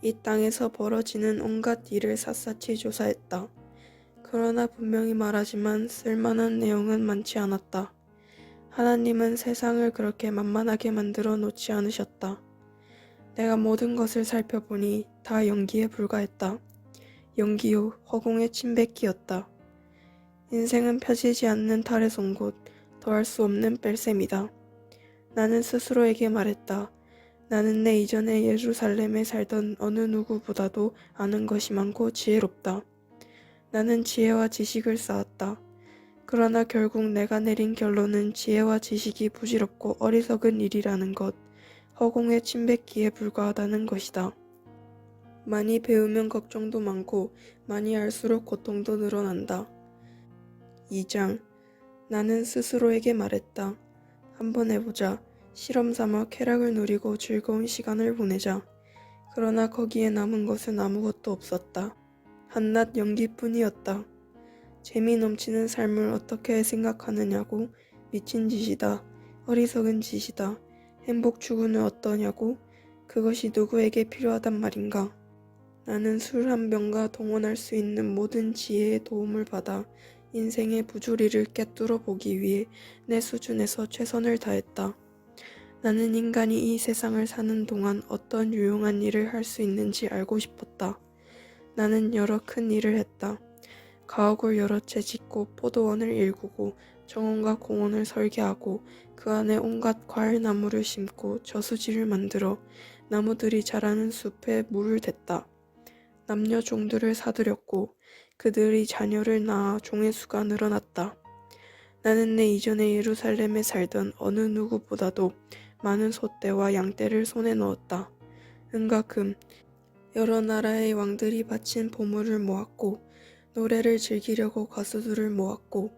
이 땅에서 벌어지는 온갖 일을 샅샅이 조사했다. 그러나 분명히 말하지만 쓸만한 내용은 많지 않았다. 하나님은 세상을 그렇게 만만하게 만들어 놓지 않으셨다. 내가 모든 것을 살펴보니 다 연기에 불과했다. 연기요, 허공의 침뱉기였다. 인생은 펴지지 않는 달의 송곳, 더할 수 없는 뺄셈이다. 나는 스스로에게 말했다. 나는 내 이전에 예루살렘에 살던 어느 누구보다도 아는 것이 많고 지혜롭다. 나는 지혜와 지식을 쌓았다. 그러나 결국 내가 내린 결론은 지혜와 지식이 부질없고 어리석은 일이라는 것, 허공의 침뱉기에 불과하다는 것이다. 많이 배우면 걱정도 많고 많이 알수록 고통도 늘어난다. 2장. 나는 스스로에게 말했다. 한번 해보자. 실험 삼아 쾌락을 누리고 즐거운 시간을 보내자. 그러나 거기에 남은 것은 아무것도 없었다. 한낱 연기뿐이었다. 재미 넘치는 삶을 어떻게 생각하느냐고? 미친 짓이다. 어리석은 짓이다. 행복 추구는 어떠냐고? 그것이 누구에게 필요하단 말인가? 나는 술 한 병과 동원할 수 있는 모든 지혜의 도움을 받아 인생의 부조리를 꿰뚫어 보기 위해 내 수준에서 최선을 다했다. 나는 인간이 이 세상을 사는 동안 어떤 유용한 일을 할 수 있는지 알고 싶었다. 나는 여러 큰 일을 했다. 가옥을 여러 채 짓고 포도원을 일구고 정원과 공원을 설계하고 그 안에 온갖 과일나무를 심고 저수지를 만들어 나무들이 자라는 숲에 물을 댔다. 남녀 종들을 사들였고 그들이 자녀를 낳아 종의 수가 늘어났다. 나는 내 이전에 예루살렘에 살던 어느 누구보다도 많은 소떼와 양떼를 손에 넣었다. 은과 금, 여러 나라의 왕들이 바친 보물을 모았고 노래를 즐기려고 가수들을 모았고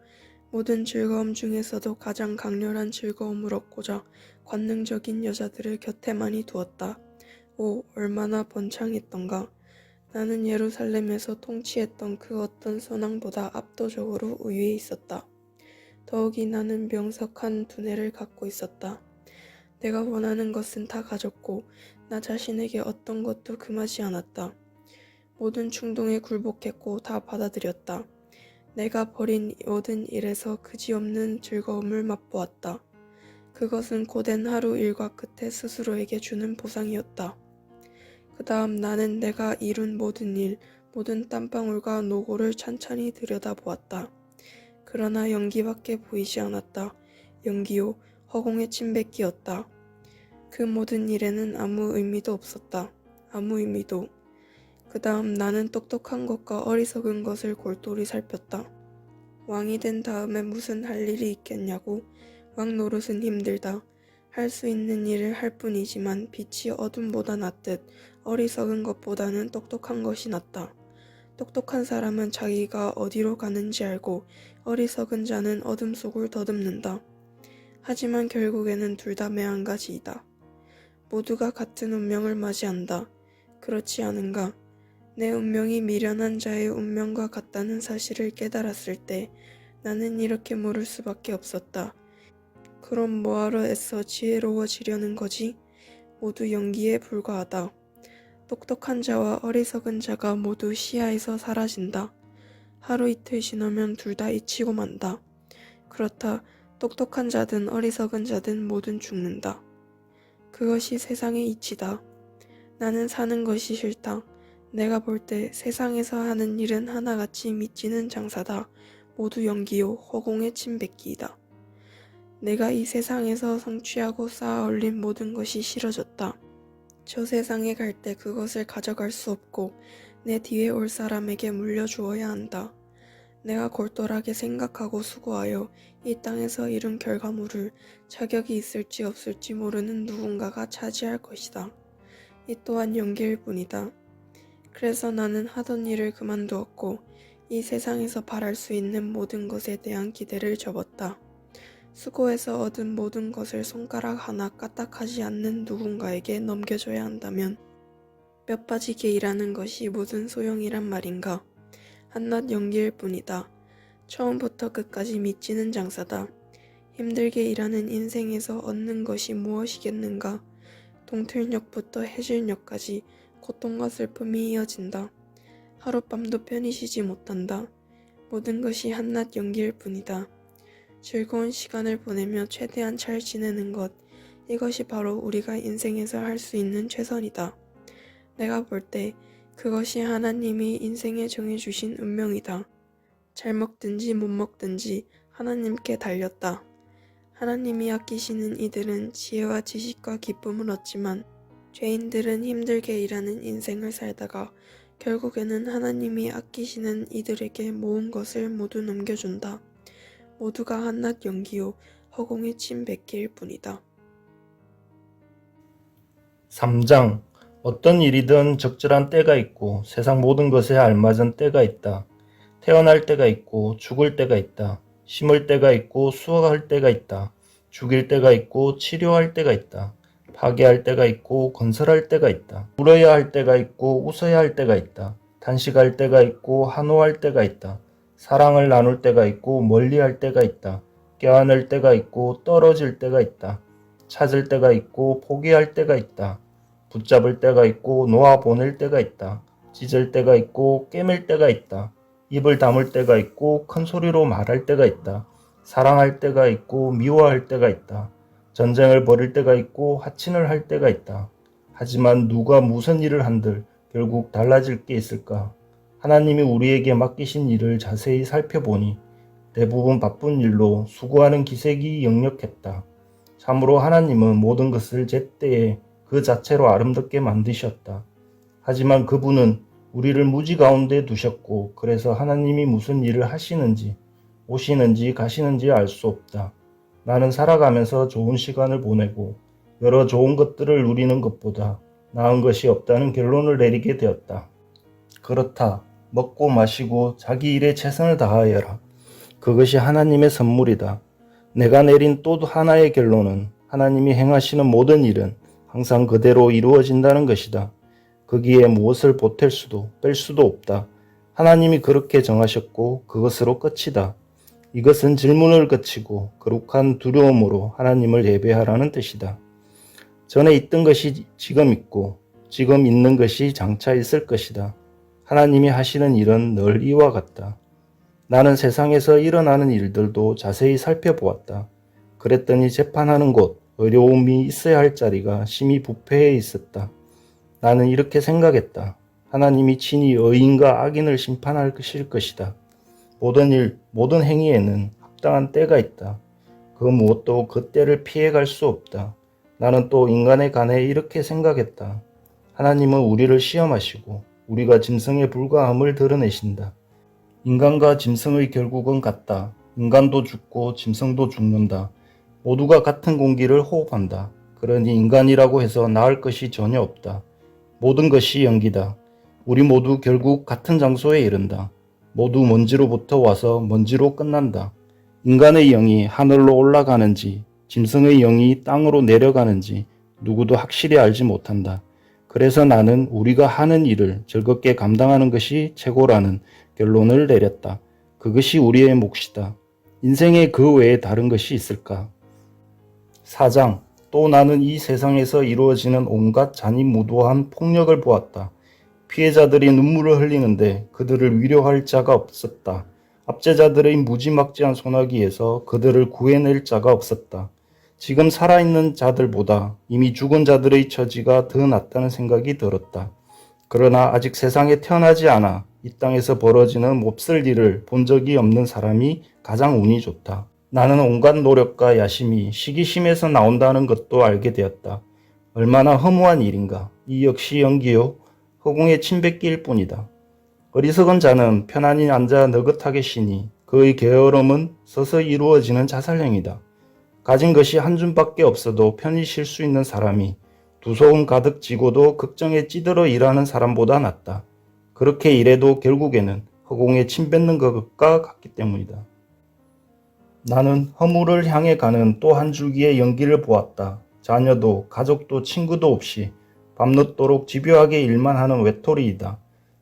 모든 즐거움 중에서도 가장 강렬한 즐거움을 얻고자 관능적인 여자들을 곁에 많이 두었다. 오, 얼마나 번창했던가. 나는 예루살렘에서 통치했던 그 어떤 선왕보다 압도적으로 우위에 있었다. 더욱이 나는 명석한 두뇌를 갖고 있었다. 내가 원하는 것은 다 가졌고 나 자신에게 어떤 것도 금하지 않았다. 모든 충동에 굴복했고 다 받아들였다. 내가 벌인 모든 일에서 그지없는 즐거움을 맛보았다. 그것은 고된 하루 일과 끝에 스스로에게 주는 보상이었다. 그 다음 나는 내가 이룬 모든 일, 모든 땀방울과 노고를 찬찬히 들여다보았다. 그러나 연기밖에 보이지 않았다. 연기요, 허공의 침뱉기였다. 그 모든 일에는 아무 의미도 없었다. 아무 의미도. 그 다음 나는 똑똑한 것과 어리석은 것을 골똘히 살폈다. 왕이 된 다음에 무슨 할 일이 있겠냐고. 왕 노릇은 힘들다. 할 수 있는 일을 할 뿐이지만 빛이 어둠보다 낫듯 어리석은 것보다는 똑똑한 것이 낫다. 똑똑한 사람은 자기가 어디로 가는지 알고 어리석은 자는 어둠 속을 더듬는다. 하지만 결국에는 둘 다 매한가지이다. 모두가 같은 운명을 맞이한다. 그렇지 않은가? 내 운명이 미련한 자의 운명과 같다는 사실을 깨달았을 때 나는 이렇게 물을 수밖에 없었다. 그럼 뭐하러 애써 지혜로워지려는 거지? 모두 연기에 불과하다. 똑똑한 자와 어리석은 자가 모두 시야에서 사라진다. 하루 이틀 지나면 둘 다 잊히고 만다. 그렇다. 똑똑한 자든 어리석은 자든 모든 죽는다. 그것이 세상의 이치다. 나는 사는 것이 싫다. 내가 볼 때 세상에서 하는 일은 하나같이 미치는 장사다. 모두 연기요, 허공의 침뱉기이다. 내가 이 세상에서 성취하고 쌓아 올린 모든 것이 싫어졌다. 저 세상에 갈 때 그것을 가져갈 수 없고 내 뒤에 올 사람에게 물려주어야 한다. 내가 골똘하게 생각하고 수고하여 이 땅에서 이룬 결과물을 자격이 있을지 없을지 모르는 누군가가 차지할 것이다. 이 또한 연기일 뿐이다. 그래서 나는 하던 일을 그만두었고 이 세상에서 바랄 수 있는 모든 것에 대한 기대를 접었다. 수고해서 얻은 모든 것을 손가락 하나 까딱하지 않는 누군가에게 넘겨줘야 한다면 뼈 빠지게 일하는 것이 무슨 소용이란 말인가. 한낱 연기일 뿐이다. 처음부터 끝까지 미치는 장사다. 힘들게 일하는 인생에서 얻는 것이 무엇이겠는가. 동틀녘부터 해질녘까지 고통과 슬픔이 이어진다. 하룻밤도 편히 쉬지 못한다. 모든 것이 한낱 연기일 뿐이다. 즐거운 시간을 보내며 최대한 잘 지내는 것, 이것이 바로 우리가 인생에서 할 수 있는 최선이다. 내가 볼 때 그것이 하나님이 인생에 정해주신 운명이다. 잘 먹든지 못 먹든지 하나님께 달렸다. 하나님이 아끼시는 이들은 지혜와 지식과 기쁨을 얻지만 죄인들은 힘들게 일하는 인생을 살다가 결국에는 하나님이 아끼시는 이들에게 모은 것을 모두 넘겨준다. 모두가 한낱 연기요 허공에 침 뱉기일 뿐이다. 3장 어떤 일이든 적절한 때가 있고 세상 모든 것에 알맞은 때가 있다. 태어날 때가 있고 죽을 때가 있다. 심을 때가 있고 수확할 때가 있다. 죽일 때가 있고 치료할 때가 있다. 파괴할 때가 있고 건설할 때가 있다. 울어야 할 때가 있고 웃어야 할 때가 있다. 탄식할 때가 있고 한호할 때가 있다. 사랑을 나눌 때가 있고 멀리할 때가 있다. 껴안을 때가 있고 떨어질 때가 있다. 찾을 때가 있고 포기할 때가 있다. 붙잡을 때가 있고 놓아보낼 때가 있다. 찢을 때가 있고 깨밀 때가 있다. 입을 다물 때가 있고 큰 소리로 말할 때가 있다. 사랑할 때가 있고 미워할 때가 있다. 전쟁을 벌일 때가 있고 하친을 할 때가 있다. 하지만 누가 무슨 일을 한들 결국 달라질 게 있을까? 하나님이 우리에게 맡기신 일을 자세히 살펴보니 대부분 바쁜 일로 수고하는 기색이 역력했다. 참으로 하나님은 모든 것을 제때에 그 자체로 아름답게 만드셨다. 하지만 그분은 우리를 무지 가운데 두셨고 그래서 하나님이 무슨 일을 하시는지 오시는지 가시는지 알 수 없다. 나는 살아가면서 좋은 시간을 보내고 여러 좋은 것들을 누리는 것보다 나은 것이 없다는 결론을 내리게 되었다. 그렇다. 먹고 마시고 자기 일에 최선을 다하여라. 그것이 하나님의 선물이다. 내가 내린 또 하나의 결론은 하나님이 행하시는 모든 일은 항상 그대로 이루어진다는 것이다. 거기에 무엇을 보탤 수도 뺄 수도 없다. 하나님이 그렇게 정하셨고 그것으로 끝이다. 이것은 질문을 그치고 거룩한 두려움으로 하나님을 예배하라는 뜻이다. 전에 있던 것이 지금 있고 지금 있는 것이 장차 있을 것이다. 하나님이 하시는 일은 늘 이와 같다. 나는 세상에서 일어나는 일들도 자세히 살펴보았다. 그랬더니 재판하는 곳, 어려움이 있어야 할 자리가 심히 부패해 있었다. 나는 이렇게 생각했다. 하나님이 친히 의인과 악인을 심판하실 것이다. 모든 일, 모든 행위에는 합당한 때가 있다. 그 무엇도 그 때를 피해갈 수 없다. 나는 또 인간에 관해 이렇게 생각했다. 하나님은 우리를 시험하시고 우리가 짐승에 불과함을 드러내신다. 인간과 짐승의 결국은 같다. 인간도 죽고 짐승도 죽는다. 모두가 같은 공기를 호흡한다. 그러니 인간이라고 해서 나을 것이 전혀 없다. 모든 것이 연기다. 우리 모두 결국 같은 장소에 이른다. 모두 먼지로부터 와서 먼지로 끝난다. 인간의 영이 하늘로 올라가는지 짐승의 영이 땅으로 내려가는지 누구도 확실히 알지 못한다. 그래서 나는 우리가 하는 일을 즐겁게 감당하는 것이 최고라는 결론을 내렸다. 그것이 우리의 몫이다. 인생에 그 외에 다른 것이 있을까? 4장 또 나는 이 세상에서 이루어지는 온갖 잔인무도한 폭력을 보았다. 피해자들이 눈물을 흘리는데 그들을 위로할 자가 없었다. 압제자들의 무지막지한 소나기에서 그들을 구해낼 자가 없었다. 지금 살아있는 자들보다 이미 죽은 자들의 처지가 더 낫다는 생각이 들었다. 그러나 아직 세상에 태어나지 않아 이 땅에서 벌어지는 몹쓸 일을 본 적이 없는 사람이 가장 운이 좋다. 나는 온갖 노력과 야심이 시기심에서 나온다는 것도 알게 되었다. 얼마나 허무한 일인가. 이 역시 연기요. 허공에 침뱉기일 뿐이다. 어리석은 자는 편안히 앉아 느긋하게 쉬니 그의 게으름은 서서히 이루어지는 자살행위다. 가진 것이 한 줌밖에 없어도 편히 쉴 수 있는 사람이 두 소음 가득 지고도 걱정에 찌들어 일하는 사람보다 낫다. 그렇게 일해도 결국에는 허공에 침뱉는 것과 같기 때문이다. 나는 허물을 향해 가는 또 한 줄기의 연기를 보았다. 자녀도 가족도 친구도 없이 밤늦도록 집요하게 일만 하는 외톨이이다.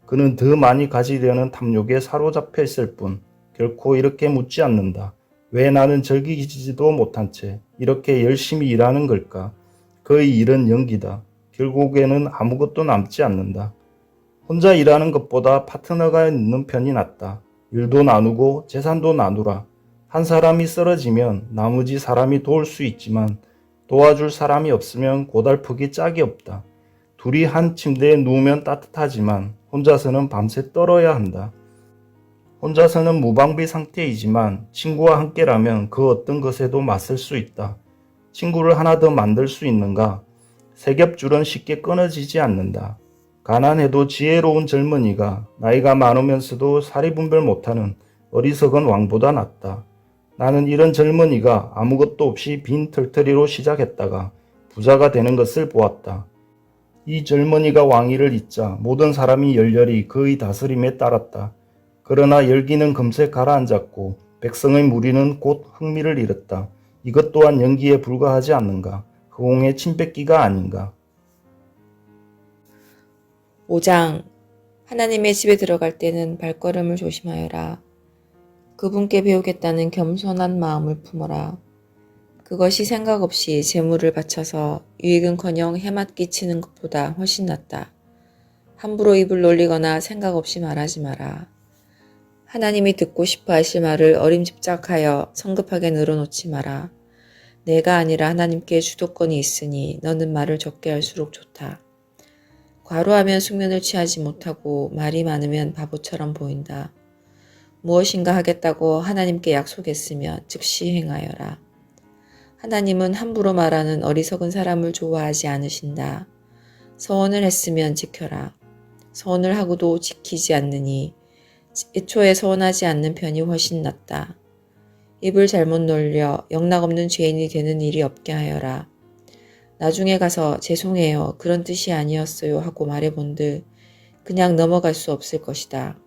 그는 더 많이 가지려는 탐욕에 사로잡혀 있을 뿐 결코 이렇게 묻지 않는다. 왜 나는 즐기지도 못한 채 이렇게 열심히 일하는 걸까? 그의 일은 연기다. 결국에는 아무것도 남지 않는다. 혼자 일하는 것보다 파트너가 있는 편이 낫다. 일도 나누고 재산도 나누라. 한 사람이 쓰러지면 나머지 사람이 도울 수 있지만 도와줄 사람이 없으면 고달프기 짝이 없다. 둘이 한 침대에 누우면 따뜻하지만 혼자서는 밤새 떨어야 한다. 혼자서는 무방비 상태이지만 친구와 함께라면 그 어떤 것에도 맞설 수 있다. 친구를 하나 더 만들 수 있는가? 세겹줄은 쉽게 끊어지지 않는다. 가난해도 지혜로운 젊은이가 나이가 많으면서도 사리분별 못하는 어리석은 왕보다 낫다. 나는 이런 젊은이가 아무것도 없이 빈 털터리로 시작했다가 부자가 되는 것을 보았다. 이 젊은이가 왕위를 잇자 모든 사람이 열렬히 그의 다스림에 따랐다. 그러나 열기는 금세 가라앉았고 백성의 무리는 곧 흥미를 잃었다. 이것 또한 연기에 불과하지 않는가? 허공의 침 뱉기가 아닌가? 5장 하나님의 집에 들어갈 때는 발걸음을 조심하여라. 그분께 배우겠다는 겸손한 마음을 품어라. 그것이 생각 없이 재물을 바쳐서 유익은커녕 해맛 끼치는 것보다 훨씬 낫다. 함부로 입을 놀리거나 생각 없이 말하지 마라. 하나님이 듣고 싶어 하실 말을 어림짐작하여 성급하게 늘어놓지 마라. 내가 아니라 하나님께 주도권이 있으니 너는 말을 적게 할수록 좋다. 과로하면 숙면을 취하지 못하고 말이 많으면 바보처럼 보인다. 무엇인가 하겠다고 하나님께 약속했으면 즉시 행하여라. 하나님은 함부로 말하는 어리석은 사람을 좋아하지 않으신다. 서원을 했으면 지켜라. 서원을 하고도 지키지 않느니 애초에 서원하지 않는 편이 훨씬 낫다. 입을 잘못 놀려 영락없는 죄인이 되는 일이 없게 하여라. 나중에 가서 죄송해요. 그런 뜻이 아니었어요 하고 말해본들 그냥 넘어갈 수 없을 것이다.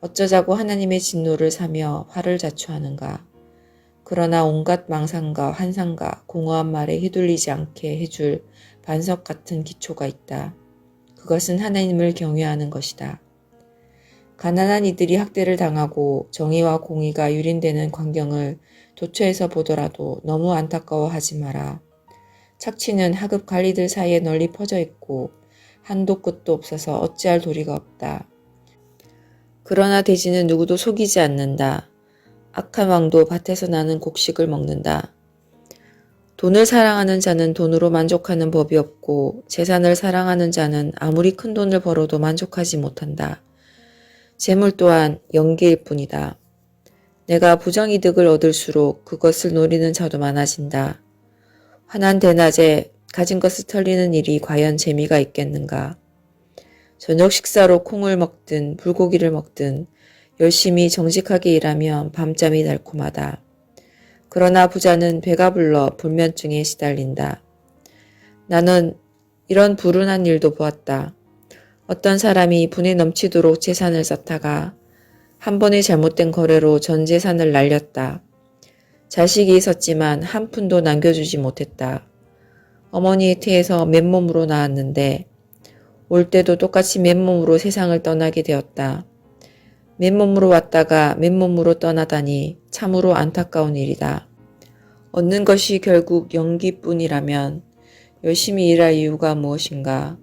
어쩌자고 하나님의 진노를 사며 화를 자초하는가. 그러나 온갖 망상과 환상과 공허한 말에 휘둘리지 않게 해줄 반석 같은 기초가 있다. 그것은 하나님을 경외하는 것이다. 가난한 이들이 학대를 당하고 정의와 공의가 유린되는 광경을 도처에서 보더라도 너무 안타까워하지 마라. 착취는 하급 관리들 사이에 널리 퍼져 있고 한도 끝도 없어서 어찌할 도리가 없다. 그러나 돼지는 누구도 속이지 않는다. 악한 왕도 밭에서 나는 곡식을 먹는다. 돈을 사랑하는 자는 돈으로 만족하는 법이 없고 재산을 사랑하는 자는 아무리 큰 돈을 벌어도 만족하지 못한다. 재물 또한 연기일 뿐이다. 내가 부정이득을 얻을수록 그것을 노리는 자도 많아진다. 환한 대낮에 가진 것을 털리는 일이 과연 재미가 있겠는가. 저녁 식사로 콩을 먹든 불고기를 먹든 열심히 정직하게 일하면 밤잠이 달콤하다. 그러나 부자는 배가 불러 불면증에 시달린다. 나는 이런 불운한 일도 보았다. 어떤 사람이 분에 넘치도록 재산을 쌓다가 한 번의 잘못된 거래로 전 재산을 날렸다. 자식이 있었지만 한 푼도 남겨주지 못했다. 어머니의 태에서 맨몸으로 나왔는데 올 때도 똑같이 맨몸으로 세상을 떠나게 되었다. 맨몸으로 왔다가 맨몸으로 떠나다니 참으로 안타까운 일이다. 얻는 것이 결국 연기뿐이라면 열심히 일할 이유가 무엇인가?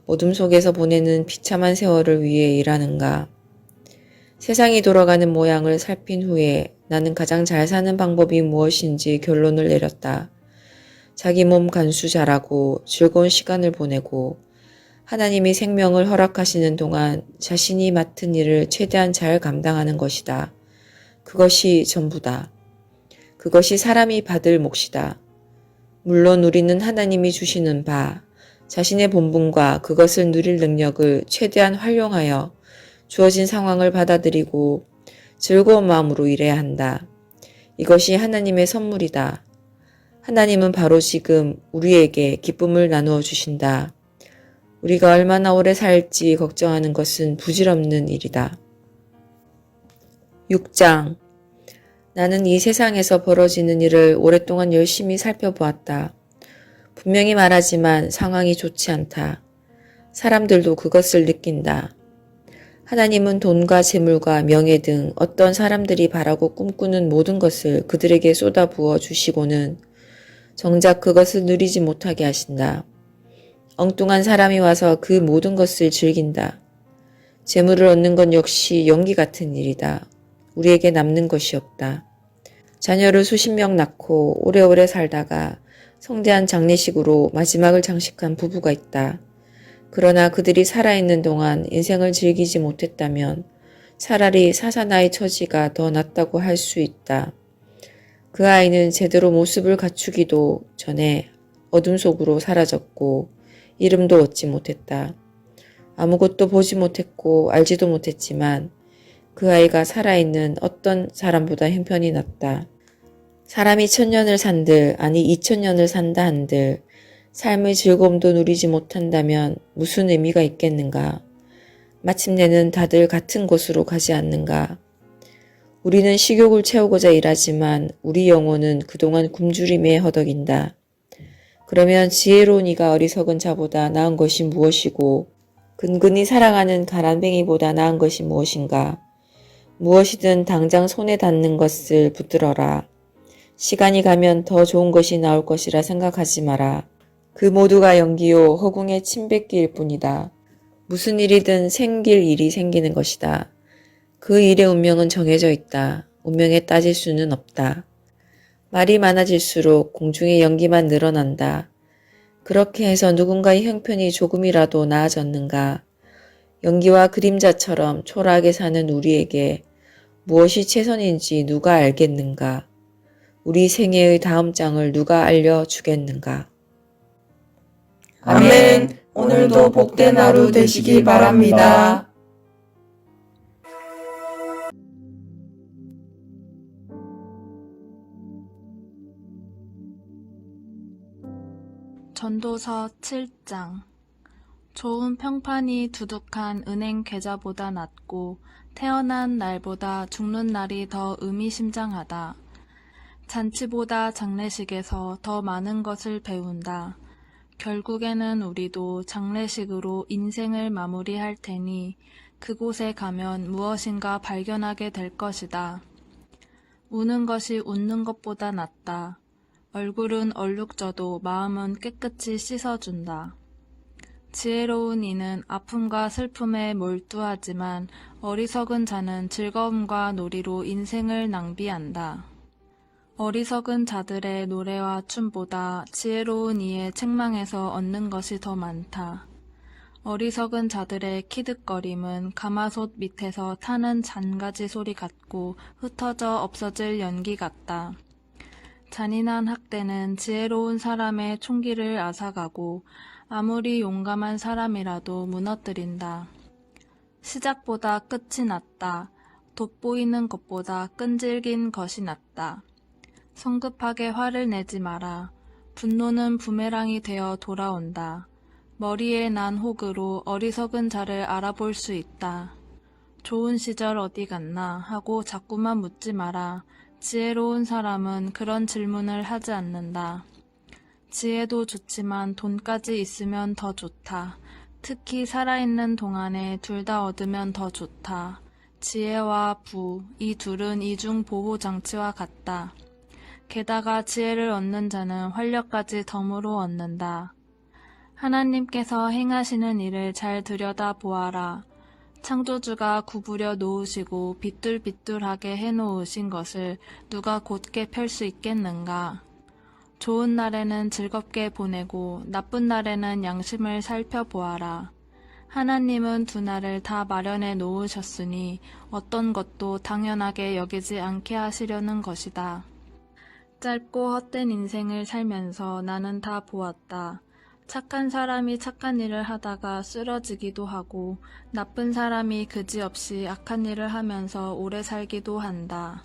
어둠 속에서 보내는 비참한 세월을 위해 일하는가? 세상이 돌아가는 모양을 살핀 후에 나는 가장 잘 사는 방법이 무엇인지 결론을 내렸다. 자기 몸 간수 잘하고 즐거운 시간을 보내고 하나님이 생명을 허락하시는 동안 자신이 맡은 일을 최대한 잘 감당하는 것이다. 그것이 전부다. 그것이 사람이 받을 몫이다. 물론 우리는 하나님이 주시는 바, 자신의 본분과 그것을 누릴 능력을 최대한 활용하여 주어진 상황을 받아들이고 즐거운 마음으로 일해야 한다. 이것이 하나님의 선물이다. 하나님은 바로 지금 우리에게 기쁨을 나누어 주신다. 우리가 얼마나 오래 살지 걱정하는 것은 부질없는 일이다. 6장. 나는 이 세상에서 벌어지는 일을 오랫동안 열심히 살펴보았다. 분명히 말하지만 상황이 좋지 않다. 사람들도 그것을 느낀다. 하나님은 돈과 재물과 명예 등 어떤 사람들이 바라고 꿈꾸는 모든 것을 그들에게 쏟아부어 주시고는 정작 그것을 누리지 못하게 하신다. 엉뚱한 사람이 와서 그 모든 것을 즐긴다. 재물을 얻는 건 역시 연기 같은 일이다. 우리에게 남는 것이 없다. 자녀를 수십 명 낳고 오래오래 살다가 성대한 장례식으로 마지막을 장식한 부부가 있다. 그러나 그들이 살아있는 동안 인생을 즐기지 못했다면 차라리 사사나의 처지가 더 낫다고 할 수 있다. 그 아이는 제대로 모습을 갖추기도 전에 어둠 속으로 사라졌고 이름도 얻지 못했다. 아무것도 보지 못했고 알지도 못했지만 그 아이가 살아있는 어떤 사람보다 형편이 낫다. 사람이 1000년을 산들 아니 2000년을 산다 한들 삶의 즐거움도 누리지 못한다면 무슨 의미가 있겠는가? 마침내는 다들 같은 곳으로 가지 않는가? 우리는 식욕을 채우고자 일하지만 우리 영혼은 그동안 굶주림에 허덕인다. 그러면 지혜로운 이가 어리석은 자보다 나은 것이 무엇이고 근근히 사랑하는 가난뱅이보다 나은 것이 무엇인가? 무엇이든 당장 손에 닿는 것을 붙들어라. 시간이 가면 더 좋은 것이 나올 것이라 생각하지 마라. 그 모두가 연기요 허공의 침뱉기일 뿐이다. 무슨 일이든 생길 일이 생기는 것이다. 그 일의 운명은 정해져 있다. 운명에 따질 수는 없다. 말이 많아질수록 공중의 연기만 늘어난다. 그렇게 해서 누군가의 형편이 조금이라도 나아졌는가? 연기와 그림자처럼 초라하게 사는 우리에게 무엇이 최선인지 누가 알겠는가? 우리 생애의 다음 장을 누가 알려주겠는가? 아멘. 오늘도 복된 하루 되시기 바랍니다. 전도서 7장. 좋은 평판이 두둑한 은행 계좌보다 낫고 태어난 날보다 죽는 날이 더 의미심장하다. 잔치보다 장례식에서 더 많은 것을 배운다. 결국에는 우리도 장례식으로 인생을 마무리할 테니 그곳에 가면 무엇인가 발견하게 될 것이다. 우는 것이 웃는 것보다 낫다. 얼굴은 얼룩져도 마음은 깨끗이 씻어준다. 지혜로운 이는 아픔과 슬픔에 몰두하지만 어리석은 자는 즐거움과 놀이로 인생을 낭비한다. 어리석은 자들의 노래와 춤보다 지혜로운 이의 책망에서 얻는 것이 더 많다. 어리석은 자들의 키득거림은 가마솥 밑에서 타는 잔가지 소리 같고 흩어져 없어질 연기 같다. 잔인한 학대는 지혜로운 사람의 총기를 앗아가고 아무리 용감한 사람이라도 무너뜨린다. 시작보다 끝이 낫다. 돋보이는 것보다 끈질긴 것이 낫다. 성급하게 화를 내지 마라. 분노는 부메랑이 되어 돌아온다. 머리에 난 혹으로 어리석은 자를 알아볼 수 있다. 좋은 시절 어디 갔나 하고 자꾸만 묻지 마라. 지혜로운 사람은 그런 질문을 하지 않는다. 지혜도 좋지만 돈까지 있으면 더 좋다. 특히 살아있는 동안에 둘 다 얻으면 더 좋다. 지혜와 부, 이 둘은 이중 보호장치와 같다. 게다가 지혜를 얻는 자는 활력까지 덤으로 얻는다. 하나님께서 행하시는 일을 잘 들여다보아라. 창조주가 구부려 놓으시고 빗둘빗둘하게 해놓으신 것을 누가 곧게 펼 수 있겠는가? 좋은 날에는 즐겁게 보내고 나쁜 날에는 양심을 살펴보아라. 하나님은 두 날을 다 마련해 놓으셨으니 어떤 것도 당연하게 여기지 않게 하시려는 것이다. 짧고 헛된 인생을 살면서 나는 다 보았다. 착한 사람이 착한 일을 하다가 쓰러지기도 하고 나쁜 사람이 그지없이 악한 일을 하면서 오래 살기도 한다.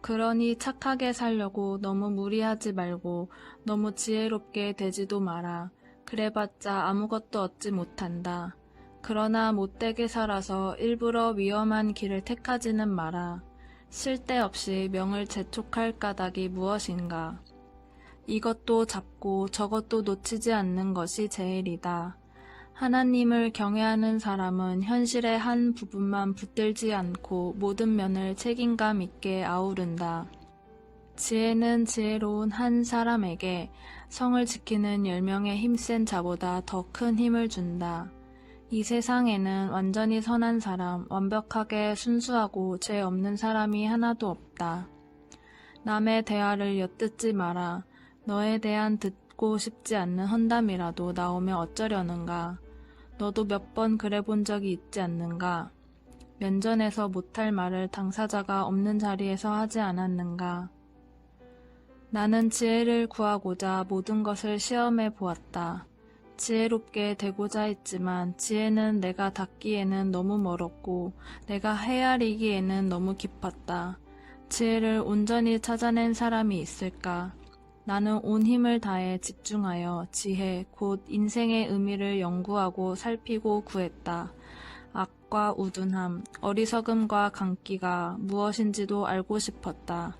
그러니 착하게 살려고 너무 무리하지 말고 너무 지혜롭게 되지도 마라. 그래봤자 아무것도 얻지 못한다. 그러나 못되게 살아서 일부러 위험한 길을 택하지는 마라. 쓸데없이 명을 재촉할 까닭이 무엇인가. 이것도 잡고 저것도 놓치지 않는 것이 제일이다. 하나님을 경외하는 사람은 현실의 한 부분만 붙들지 않고 모든 면을 책임감 있게 아우른다. 지혜는 지혜로운 한 사람에게 성을 지키는 10명의 힘센 자보다 더 큰 힘을 준다. 이 세상에는 완전히 선한 사람, 완벽하게 순수하고 죄 없는 사람이 하나도 없다. 남의 대화를 엿듣지 마라. 너에 대한 듣고 싶지 않는 험담이라도 나오면 어쩌려는가. 너도 몇 번 그래 본 적이 있지 않는가. 면전에서 못할 말을 당사자가 없는 자리에서 하지 않았는가. 나는 지혜를 구하고자 모든 것을 시험해 보았다. 지혜롭게 되고자 했지만 지혜는 내가 닿기에는 너무 멀었고 내가 헤아리기에는 너무 깊었다. 지혜를 온전히 찾아낸 사람이 있을까? 나는 온 힘을 다해 집중하여 지혜, 곧 인생의 의미를 연구하고 살피고 구했다. 악과 우둔함, 어리석음과 강기가 무엇인지도 알고 싶었다.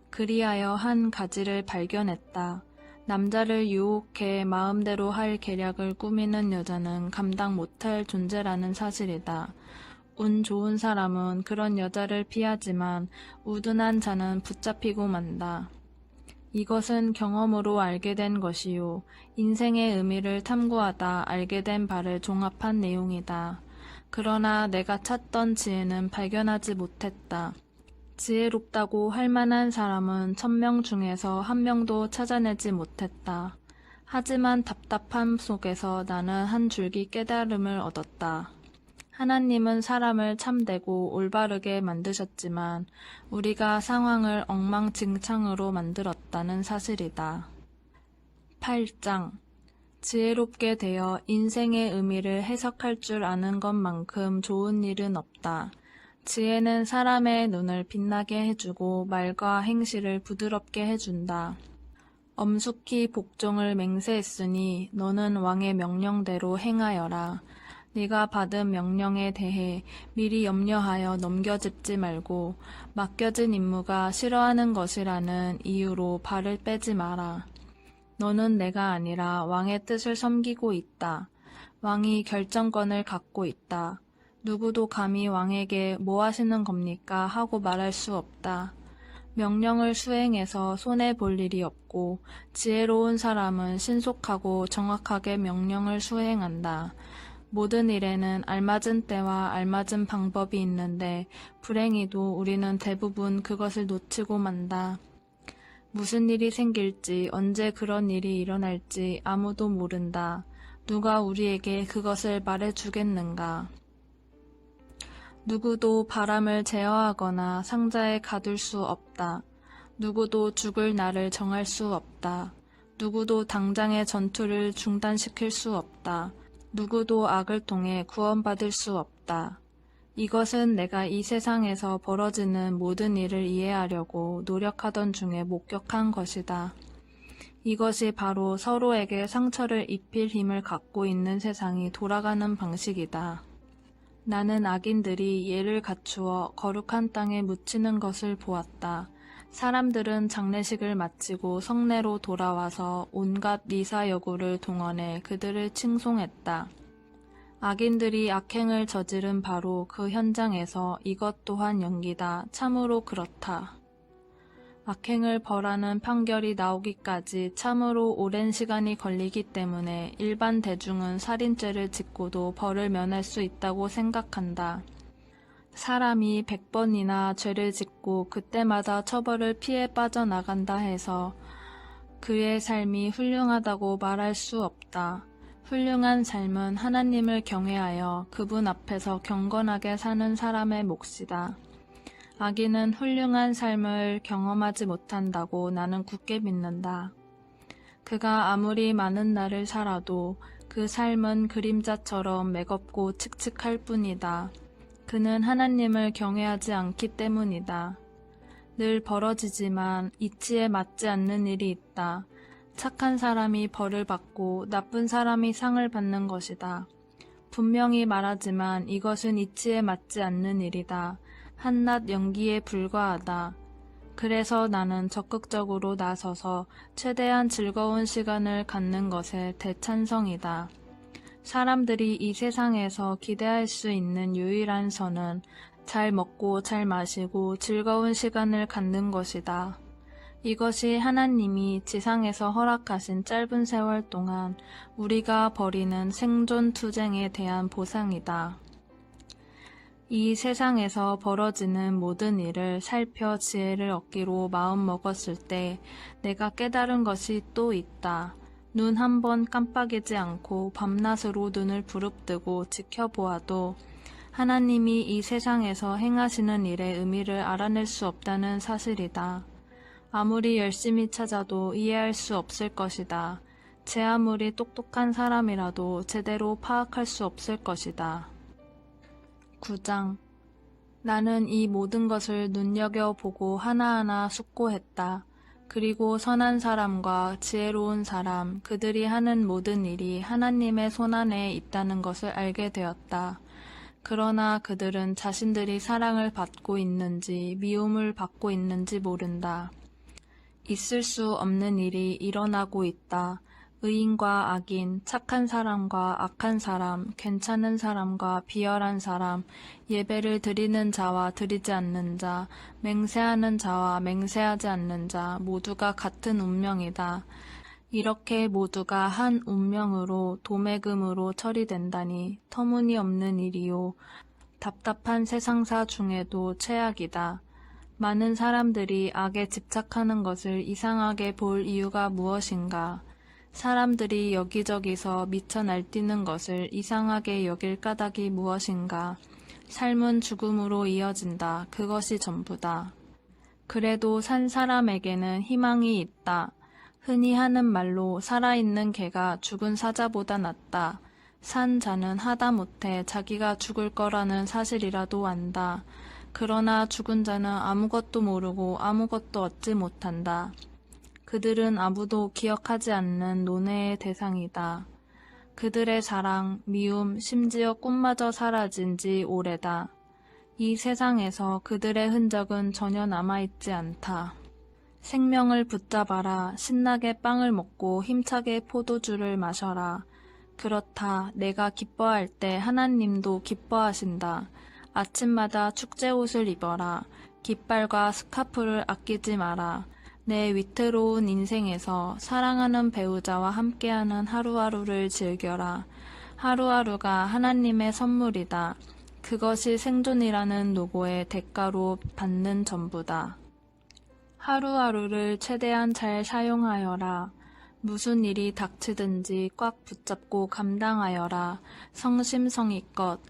그리하여 한 가지를 발견했다. 남자를 유혹해 마음대로 할 계략을 꾸미는 여자는 감당 못할 존재라는 사실이다. 운 좋은 사람은 그런 여자를 피하지만 우둔한 자는 붙잡히고 만다. 이것은 경험으로 알게 된 것이요. 인생의 의미를 탐구하다 알게 된 바를 종합한 내용이다. 그러나 내가 찾던 지혜는 발견하지 못했다. 지혜롭다고 할 만한 사람은 1000명 중에서 1명도 찾아내지 못했다. 하지만 답답함 속에서 나는 한 줄기 깨달음을 얻었다. 하나님은 사람을 참되고 올바르게 만드셨지만 우리가 상황을 엉망진창으로 만들었다는 사실이다. 8장. 지혜롭게 되어 인생의 의미를 해석할 줄 아는 것만큼 좋은 일은 없다. 지혜는 사람의 눈을 빛나게 해주고 말과 행실을 부드럽게 해준다. 엄숙히 복종을 맹세했으니 너는 왕의 명령대로 행하여라. 네가 받은 명령에 대해 미리 염려하여 넘겨짚지 말고 맡겨진 임무가 싫어하는 것이라는 이유로 발을 빼지 마라. 너는 내가 아니라 왕의 뜻을 섬기고 있다. 왕이 결정권을 갖고 있다. 누구도 감히 왕에게 뭐 하시는 겁니까? 하고 말할 수 없다. 명령을 수행해서 손해볼 일이 없고 지혜로운 사람은 신속하고 정확하게 명령을 수행한다. 모든 일에는 알맞은 때와 알맞은 방법이 있는데 불행히도 우리는 대부분 그것을 놓치고 만다. 무슨 일이 생길지 언제 그런 일이 일어날지 아무도 모른다. 누가 우리에게 그것을 말해주겠는가? 누구도 바람을 제어하거나 상자에 가둘 수 없다. 누구도 죽을 날을 정할 수 없다. 누구도 당장의 전투를 중단시킬 수 없다. 누구도 악을 통해 구원받을 수 없다. 이것은 내가 이 세상에서 벌어지는 모든 일을 이해하려고 노력하던 중에 목격한 것이다. 이것이 바로 서로에게 상처를 입힐 힘을 갖고 있는 세상이 돌아가는 방식이다. 나는 악인들이 예를 갖추어 거룩한 땅에 묻히는 것을 보았다. 사람들은 장례식을 마치고 성내로 돌아와서 온갖 미사여구를 동원해 그들을 칭송했다. 악인들이 악행을 저지른 바로 그 현장에서 이것 또한 연기다. 참으로 그렇다. 악행을 벌하는 판결이 나오기까지 참으로 오랜 시간이 걸리기 때문에 일반 대중은 살인죄를 짓고도 벌을 면할 수 있다고 생각한다. 사람이 100번이나 죄를 짓고 그때마다 처벌을 피해 빠져나간다 해서 그의 삶이 훌륭하다고 말할 수 없다. 훌륭한 삶은 하나님을 경외하여 그분 앞에서 경건하게 사는 사람의 몫이다. 악인은 훌륭한 삶을 경험하지 못한다고 나는 굳게 믿는다. 그가 아무리 많은 날을 살아도 그 삶은 그림자처럼 매겁고 칙칙할 뿐이다. 그는 하나님을 경외하지 않기 때문이다. 늘 벌어지지만 이치에 맞지 않는 일이 있다. 착한 사람이 벌을 받고 나쁜 사람이 상을 받는 것이다. 분명히 말하지만 이것은 이치에 맞지 않는 일이다. 한낱 연기에 불과하다. 그래서 나는 적극적으로 나서서 최대한 즐거운 시간을 갖는 것에 대찬성이다. 사람들이 이 세상에서 기대할 수 있는 유일한 선은 잘 먹고 잘 마시고 즐거운 시간을 갖는 것이다. 이것이 하나님이 지상에서 허락하신 짧은 세월 동안 우리가 벌이는 생존 투쟁에 대한 보상이다. 이 세상에서 벌어지는 모든 일을 살펴 지혜를 얻기로 마음먹었을 때 내가 깨달은 것이 또 있다. 눈 한 번 깜빡이지 않고 밤낮으로 눈을 부릅뜨고 지켜보아도 하나님이 이 세상에서 행하시는 일의 의미를 알아낼 수 없다는 사실이다. 아무리 열심히 찾아도 이해할 수 없을 것이다. 제 아무리 똑똑한 사람이라도 제대로 파악할 수 없을 것이다. 9장. 나는 이 모든 것을 눈여겨보고 하나하나 숙고했다. 그리고 선한 사람과 지혜로운 사람, 그들이 하는 모든 일이 하나님의 손안에 있다는 것을 알게 되었다. 그러나 그들은 자신들이 사랑을 받고 있는지 미움을 받고 있는지 모른다. 있을 수 없는 일이 일어나고 있다. 의인과 악인, 착한 사람과 악한 사람, 괜찮은 사람과 비열한 사람, 예배를 드리는 자와 드리지 않는 자, 맹세하는 자와 맹세하지 않는 자, 모두가 같은 운명이다. 이렇게 모두가 한 운명으로 도매금으로 처리된다니 터무니없는 일이요. 답답한 세상사 중에도 최악이다. 많은 사람들이 악에 집착하는 것을 이상하게 볼 이유가 무엇인가? 사람들이 여기저기서 미쳐 날뛰는 것을 이상하게 여길 까닭이 무엇인가? 삶은 죽음으로 이어진다. 그것이 전부다. 그래도 산 사람에게는 희망이 있다. 흔히 하는 말로 살아있는 개가 죽은 사자보다 낫다. 산 자는 하다못해 자기가 죽을 거라는 사실이라도 안다. 그러나 죽은 자는 아무것도 모르고 아무것도 얻지 못한다. 그들은 아무도 기억하지 않는 논외의 대상이다. 그들의 사랑, 미움, 심지어 꿈마저 사라진 지 오래다. 이 세상에서 그들의 흔적은 전혀 남아있지 않다. 생명을 붙잡아라. 신나게 빵을 먹고 힘차게 포도주를 마셔라. 그렇다. 내가 기뻐할 때 하나님도 기뻐하신다. 아침마다 축제옷을 입어라. 깃발과 스카프를 아끼지 마라. 내 위태로운 인생에서 사랑하는 배우자와 함께하는 하루하루를 즐겨라. 하루하루가 하나님의 선물이다. 그것이 생존이라는 노고의 대가로 받는 전부다. 하루하루를 최대한 잘 사용하여라. 무슨 일이 닥치든지 꽉 붙잡고 감당하여라. 성심성의껏.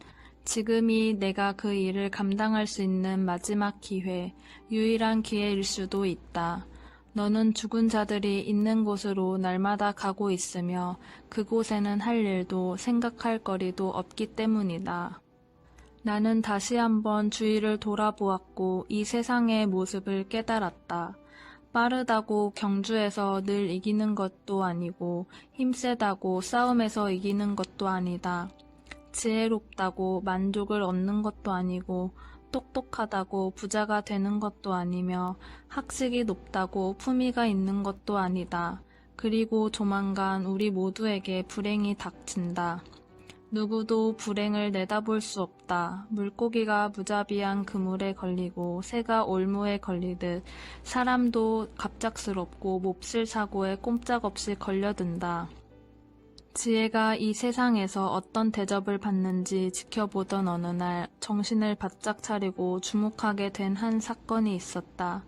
지금이 내가 그 일을 감당할 수 있는 마지막 기회, 유일한 기회일 수도 있다. 너는 죽은 자들이 있는 곳으로 날마다 가고 있으며 그곳에는 할 일도 생각할 거리도 없기 때문이다. 나는 다시 한번 주위를 돌아보았고 이 세상의 모습을 깨달았다. 빠르다고 경주에서 늘 이기는 것도 아니고 힘세다고 싸움에서 이기는 것도 아니다. 지혜롭다고 만족을 얻는 것도 아니고 똑똑하다고 부자가 되는 것도 아니며 학식이 높다고 품위가 있는 것도 아니다. 그리고 조만간 우리 모두에게 불행이 닥친다. 누구도 불행을 내다볼 수 없다. 물고기가 무자비한 그물에 걸리고 새가 올무에 걸리듯 사람도 갑작스럽고 몹쓸 사고에 꼼짝없이 걸려든다. 지혜가 이 세상에서 어떤 대접을 받는지 지켜보던 어느 날 정신을 바짝 차리고 주목하게 된 한 사건이 있었다.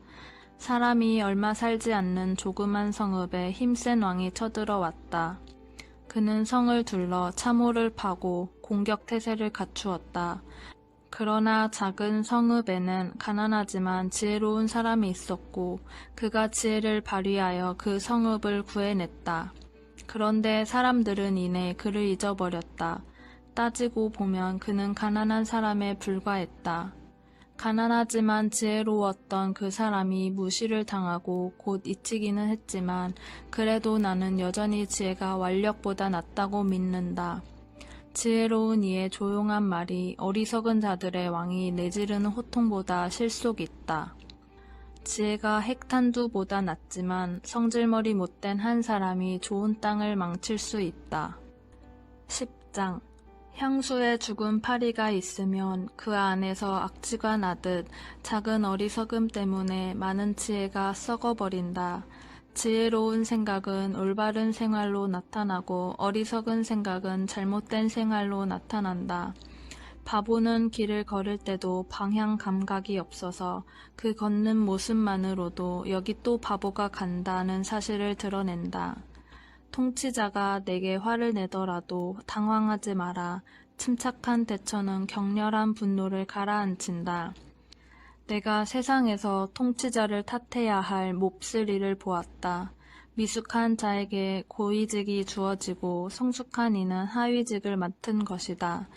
사람이 얼마 살지 않는 조그만 성읍에 힘센 왕이 쳐들어왔다. 그는 성을 둘러 참호를 파고 공격 태세를 갖추었다. 그러나 작은 성읍에는 가난하지만 지혜로운 사람이 있었고 그가 지혜를 발휘하여 그 성읍을 구해냈다. 그런데 사람들은 이내 그를 잊어버렸다. 따지고 보면 그는 가난한 사람에 불과했다. 가난하지만 지혜로웠던 그 사람이 무시를 당하고 곧 잊히기는 했지만 그래도 나는 여전히 지혜가 완력보다 낫다고 믿는다. 지혜로운 이의 조용한 말이 어리석은 자들의 왕이 내지르는 호통보다 실속 있다. 지혜가 핵탄두보다 낫지만 성질머리 못된 한 사람이 좋은 땅을 망칠 수 있다. 10장. 향수에 죽은 파리가 있으면 그 안에서 악취가 나듯 작은 어리석음 때문에 많은 지혜가 썩어버린다. 지혜로운 생각은 올바른 생활로 나타나고 어리석은 생각은 잘못된 생활로 나타난다. 바보는 길을 걸을 때도 방향 감각이 없어서 그 걷는 모습만으로도 여기 또 바보가 간다는 사실을 드러낸다. 통치자가 내게 화를 내더라도 당황하지 마라. 침착한 대처는 격렬한 분노를 가라앉힌다. 내가 세상에서 통치자를 탓해야 할 몹쓸 일을 보았다. 미숙한 자에게 고위직이 주어지고 성숙한 이는 하위직을 맡은 것이다.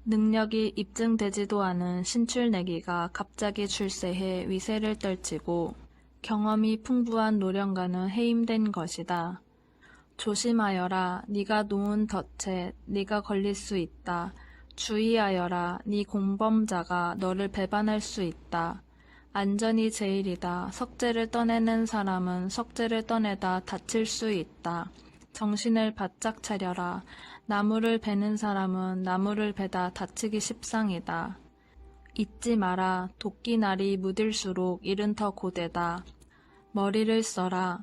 능력이 입증되지도 않은 신출내기가 갑자기 출세해 위세를 떨치고 경험이 풍부한 노령가는 해임된 것이다. 조심하여라. 네가 놓은 덫에 네가 걸릴 수 있다. 주의하여라. 네 공범자가 너를 배반할 수 있다. 안전이 제일이다. 석재를 떠내는 사람은 석재를 떠내다 다칠 수 있다. 정신을 바짝 차려라. 나무를 베는 사람은 나무를 베다 다치기 십상이다. 잊지 마라. 도끼날이 무딜수록 일은 더 고되다. 머리를 써라.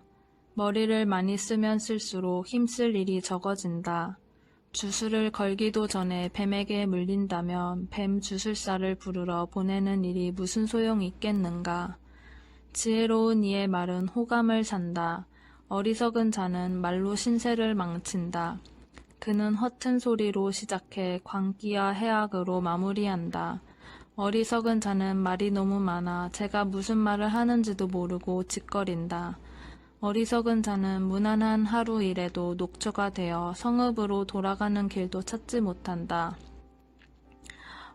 머리를 많이 쓰면 쓸수록 힘쓸 일이 적어진다. 주술을 걸기도 전에 뱀에게 물린다면 뱀 주술사를 부르러 보내는 일이 무슨 소용이 있겠는가. 지혜로운 이의 말은 호감을 산다. 어리석은 자는 말로 신세를 망친다. 그는 허튼 소리로 시작해 광기와 해악으로 마무리한다. 어리석은 자는 말이 너무 많아 제가 무슨 말을 하는지도 모르고 짓거린다. 어리석은 자는 무난한 하루 일에도 녹초가 되어 성읍으로 돌아가는 길도 찾지 못한다.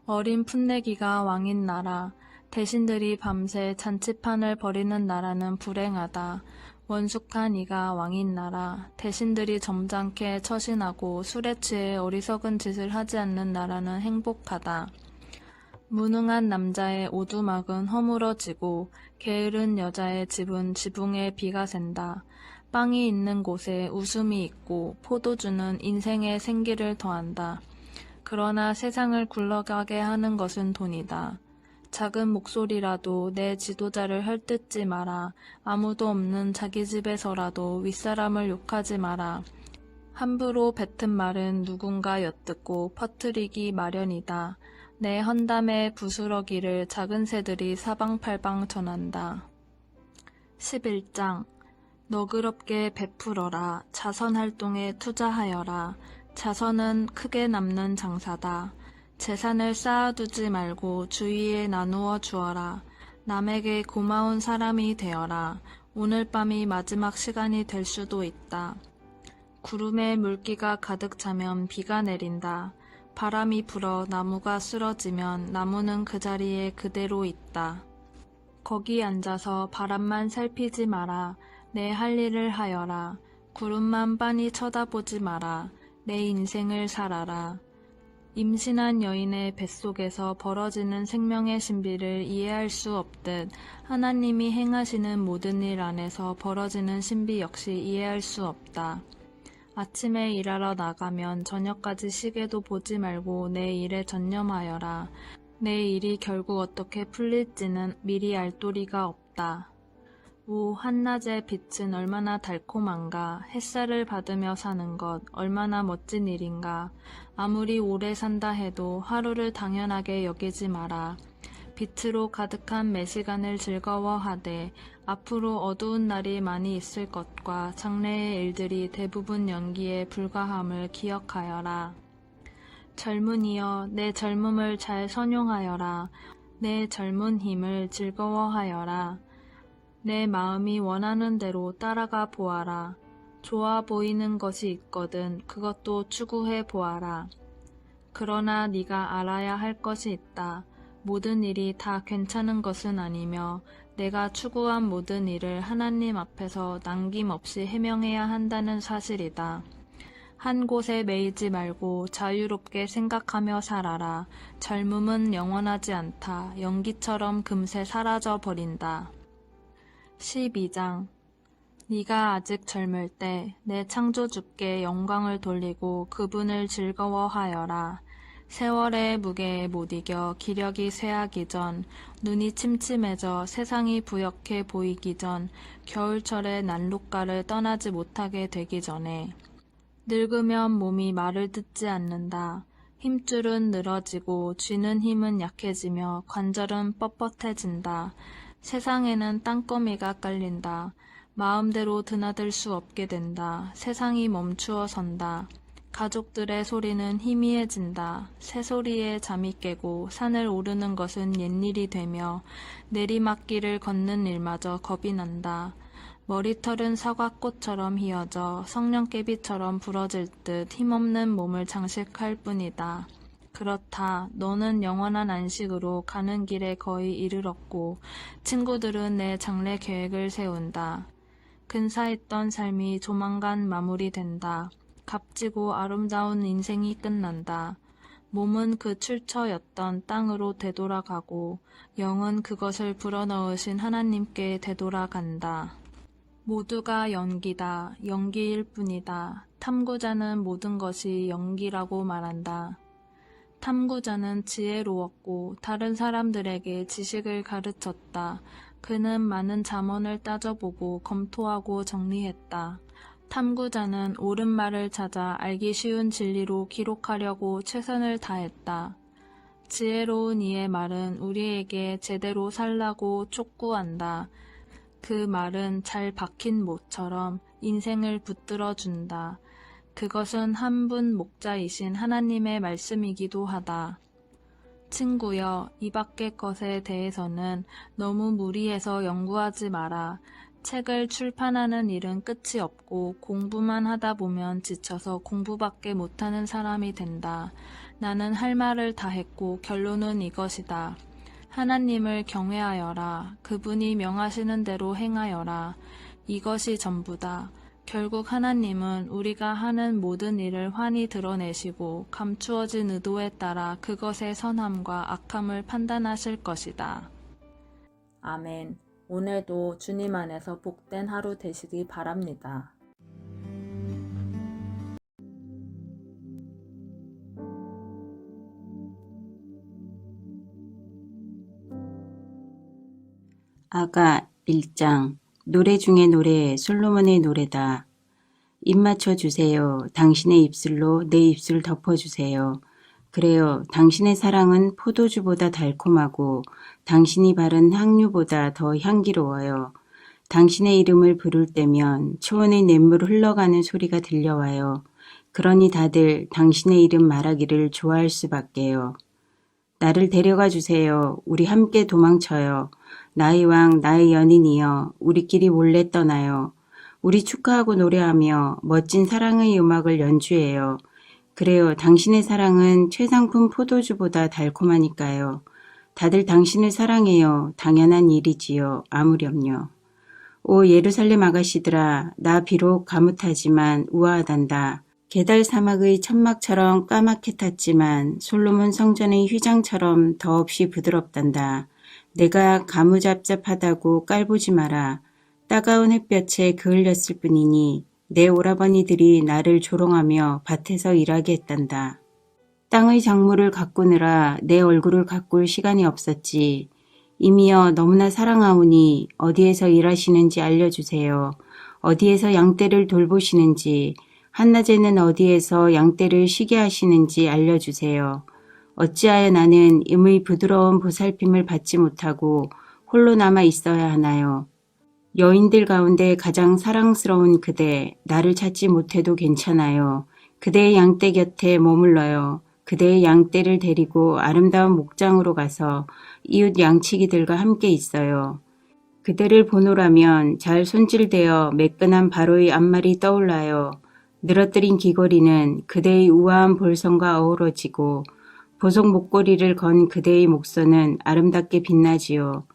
어린 풋내기가 왕인 나라, 대신들이 밤새 잔치판을 벌이는 나라는 불행하다. 원숙한 이가 왕인 나라, 대신들이 점잖게 처신하고 술에 취해 어리석은 짓을 하지 않는 나라는 행복하다. 무능한 남자의 오두막은 허물어지고 게으른 여자의 집은 지붕에 비가 샌다. 빵이 있는 곳에 웃음이 있고 포도주는 인생의 생기를 더한다. 그러나 세상을 굴러가게 하는 것은 돈이다. 작은 목소리라도 내 지도자를 헐뜯지 마라. 아무도 없는 자기 집에서라도 윗사람을 욕하지 마라. 함부로 뱉은 말은 누군가 엿듣고 퍼뜨리기 마련이다. 내 헌담의 부스러기를 작은 새들이 사방팔방 전한다. 11장 너그럽게 베풀어라. 자선활동에 투자하여라. 자선은 크게 남는 장사다. 재산을 쌓아두지 말고 주위에 나누어 주어라. 남에게 고마운 사람이 되어라. 오늘 밤이 마지막 시간이 될 수도 있다. 구름에 물기가 가득 차면 비가 내린다. 바람이 불어 나무가 쓰러지면 나무는 그 자리에 그대로 있다. 거기 앉아서 바람만 살피지 마라. 내 할 일을 하여라. 구름만 빤히 쳐다보지 마라. 내 인생을 살아라. 임신한 여인의 뱃속에서 벌어지는 생명의 신비를 이해할 수 없듯 하나님이 행하시는 모든 일 안에서 벌어지는 신비 역시 이해할 수 없다. 아침에 일하러 나가면 저녁까지 시계도 보지 말고 내 일에 전념하여라. 내 일이 결국 어떻게 풀릴지는 미리 알 도리가 없다. 오, 한낮의 빛은 얼마나 달콤한가. 햇살을 받으며 사는 것 얼마나 멋진 일인가. 아무리 오래 산다 해도 하루를 당연하게 여기지 마라. 빛으로 가득한 매시간을 즐거워하되 앞으로 어두운 날이 많이 있을 것과 장래의 일들이 대부분 연기에 불과함을 기억하여라. 젊은이여, 내 젊음을 잘 선용하여라. 내 젊은 힘을 즐거워하여라. 내 마음이 원하는 대로 따라가 보아라. 좋아 보이는 것이 있거든 그것도 추구해 보아라. 그러나 네가 알아야 할 것이 있다. 모든 일이 다 괜찮은 것은 아니며 내가 추구한 모든 일을 하나님 앞에서 남김없이 해명해야 한다는 사실이다. 한 곳에 매이지 말고 자유롭게 생각하며 살아라. 젊음은 영원하지 않다. 연기처럼 금세 사라져 버린다. 12장 네가 아직 젊을 때 내 창조주께 영광을 돌리고 그분을 즐거워하여라. 세월의 무게에 못 이겨 기력이 쇠하기 전, 눈이 침침해져 세상이 부역해 보이기 전, 겨울철의 난로가를 떠나지 못하게 되기 전에. 늙으면 몸이 말을 듣지 않는다. 힘줄은 늘어지고 쥐는 힘은 약해지며 관절은 뻣뻣해진다. 세상에는 땅거미가 깔린다. 마음대로 드나들 수 없게 된다. 세상이 멈추어 선다. 가족들의 소리는 희미해진다. 새소리에 잠이 깨고 산을 오르는 것은 옛일이 되며 내리막길을 걷는 일마저 겁이 난다. 머리털은 사과꽃처럼 휘어져 성냥개비처럼 부러질 듯 힘없는 몸을 장식할 뿐이다. 그렇다. 너는 영원한 안식으로 가는 길에 거의 이르렀고 친구들은 내 장래 계획을 세운다. 근사했던 삶이 조만간 마무리된다. 값지고 아름다운 인생이 끝난다. 몸은 그 출처였던 땅으로 되돌아가고 영은 그것을 불어넣으신 하나님께 되돌아간다. 모두가 연기다. 연기일 뿐이다. 탐구자는 모든 것이 연기라고 말한다. 탐구자는 지혜로웠고 다른 사람들에게 지식을 가르쳤다. 그는 많은 잠언을 따져보고 검토하고 정리했다. 탐구자는 옳은 말을 찾아 알기 쉬운 진리로 기록하려고 최선을 다했다. 지혜로운 이의 말은 우리에게 제대로 살라고 촉구한다. 그 말은 잘 박힌 못처럼 인생을 붙들어준다. 그것은 한 분 목자이신 하나님의 말씀이기도 하다. 친구여, 이 밖의 것에 대해서는 너무 무리해서 연구하지 마라. 책을 출판하는 일은 끝이 없고 공부만 하다 보면 지쳐서 공부밖에 못하는 사람이 된다. 나는 할 말을 다 했고 결론은 이것이다. 하나님을 경외하여라. 그분이 명하시는 대로 행하여라. 이것이 전부다. 결국 하나님은 우리가 하는 모든 일을 환히 드러내시고 감추어진 의도에 따라 그것의 선함과 악함을 판단하실 것이다. 아멘. 오늘도 주님 안에서 복된 하루 되시기 바랍니다. 아가 1장 노래 중에 노래 솔로몬의 노래다. 입 맞춰 주세요. 당신의 입술로 내 입술 덮어주세요. 그래요. 당신의 사랑은 포도주보다 달콤하고 당신이 바른 향유보다 더 향기로워요. 당신의 이름을 부를 때면 초원의 냇물 흘러가는 소리가 들려와요. 그러니 다들 당신의 이름 말하기를 좋아할 수밖에요. 나를 데려가 주세요. 우리 함께 도망쳐요. 나의 왕, 나의 연인이여. 우리끼리 몰래 떠나요. 우리 축하하고 노래하며 멋진 사랑의 음악을 연주해요. 그래요. 당신의 사랑은 최상품 포도주보다 달콤하니까요. 다들 당신을 사랑해요. 당연한 일이지요. 아무렴요. 오 예루살렘 아가씨들아, 나 비록 가뭇하지만 우아하단다. 게달 사막의 천막처럼 까맣게 탔지만 솔로몬 성전의 휘장처럼 더없이 부드럽단다. 내가 가무잡잡하다고 깔보지 마라. 따가운 햇볕에 그을렸을 뿐이니 내 오라버니들이 나를 조롱하며 밭에서 일하게 했단다. 땅의 작물을 가꾸느라 내 얼굴을 가꿀 시간이 없었지. 이미여 너무나 사랑하오니 어디에서 일하시는지 알려주세요. 어디에서 양떼를 돌보시는지, 한낮에는 어디에서 양떼를 쉬게 하시는지 알려주세요. 어찌하여 나는 임의 부드러운 보살핌을 받지 못하고 홀로 남아 있어야 하나요? 여인들 가운데 가장 사랑스러운 그대, 나를 찾지 못해도 괜찮아요. 그대의 양떼 곁에 머물러요. 그대의 양떼를 데리고 아름다운 목장으로 가서 이웃 양치기들과 함께 있어요. 그대를 보노라면 잘 손질되어 매끈한 바로의 앞말이 떠올라요. 늘어뜨린 귀걸이는 그대의 우아한 볼성과 어우러지고 보석 목걸이를 건 그대의 목선은 아름답게 빛나지요.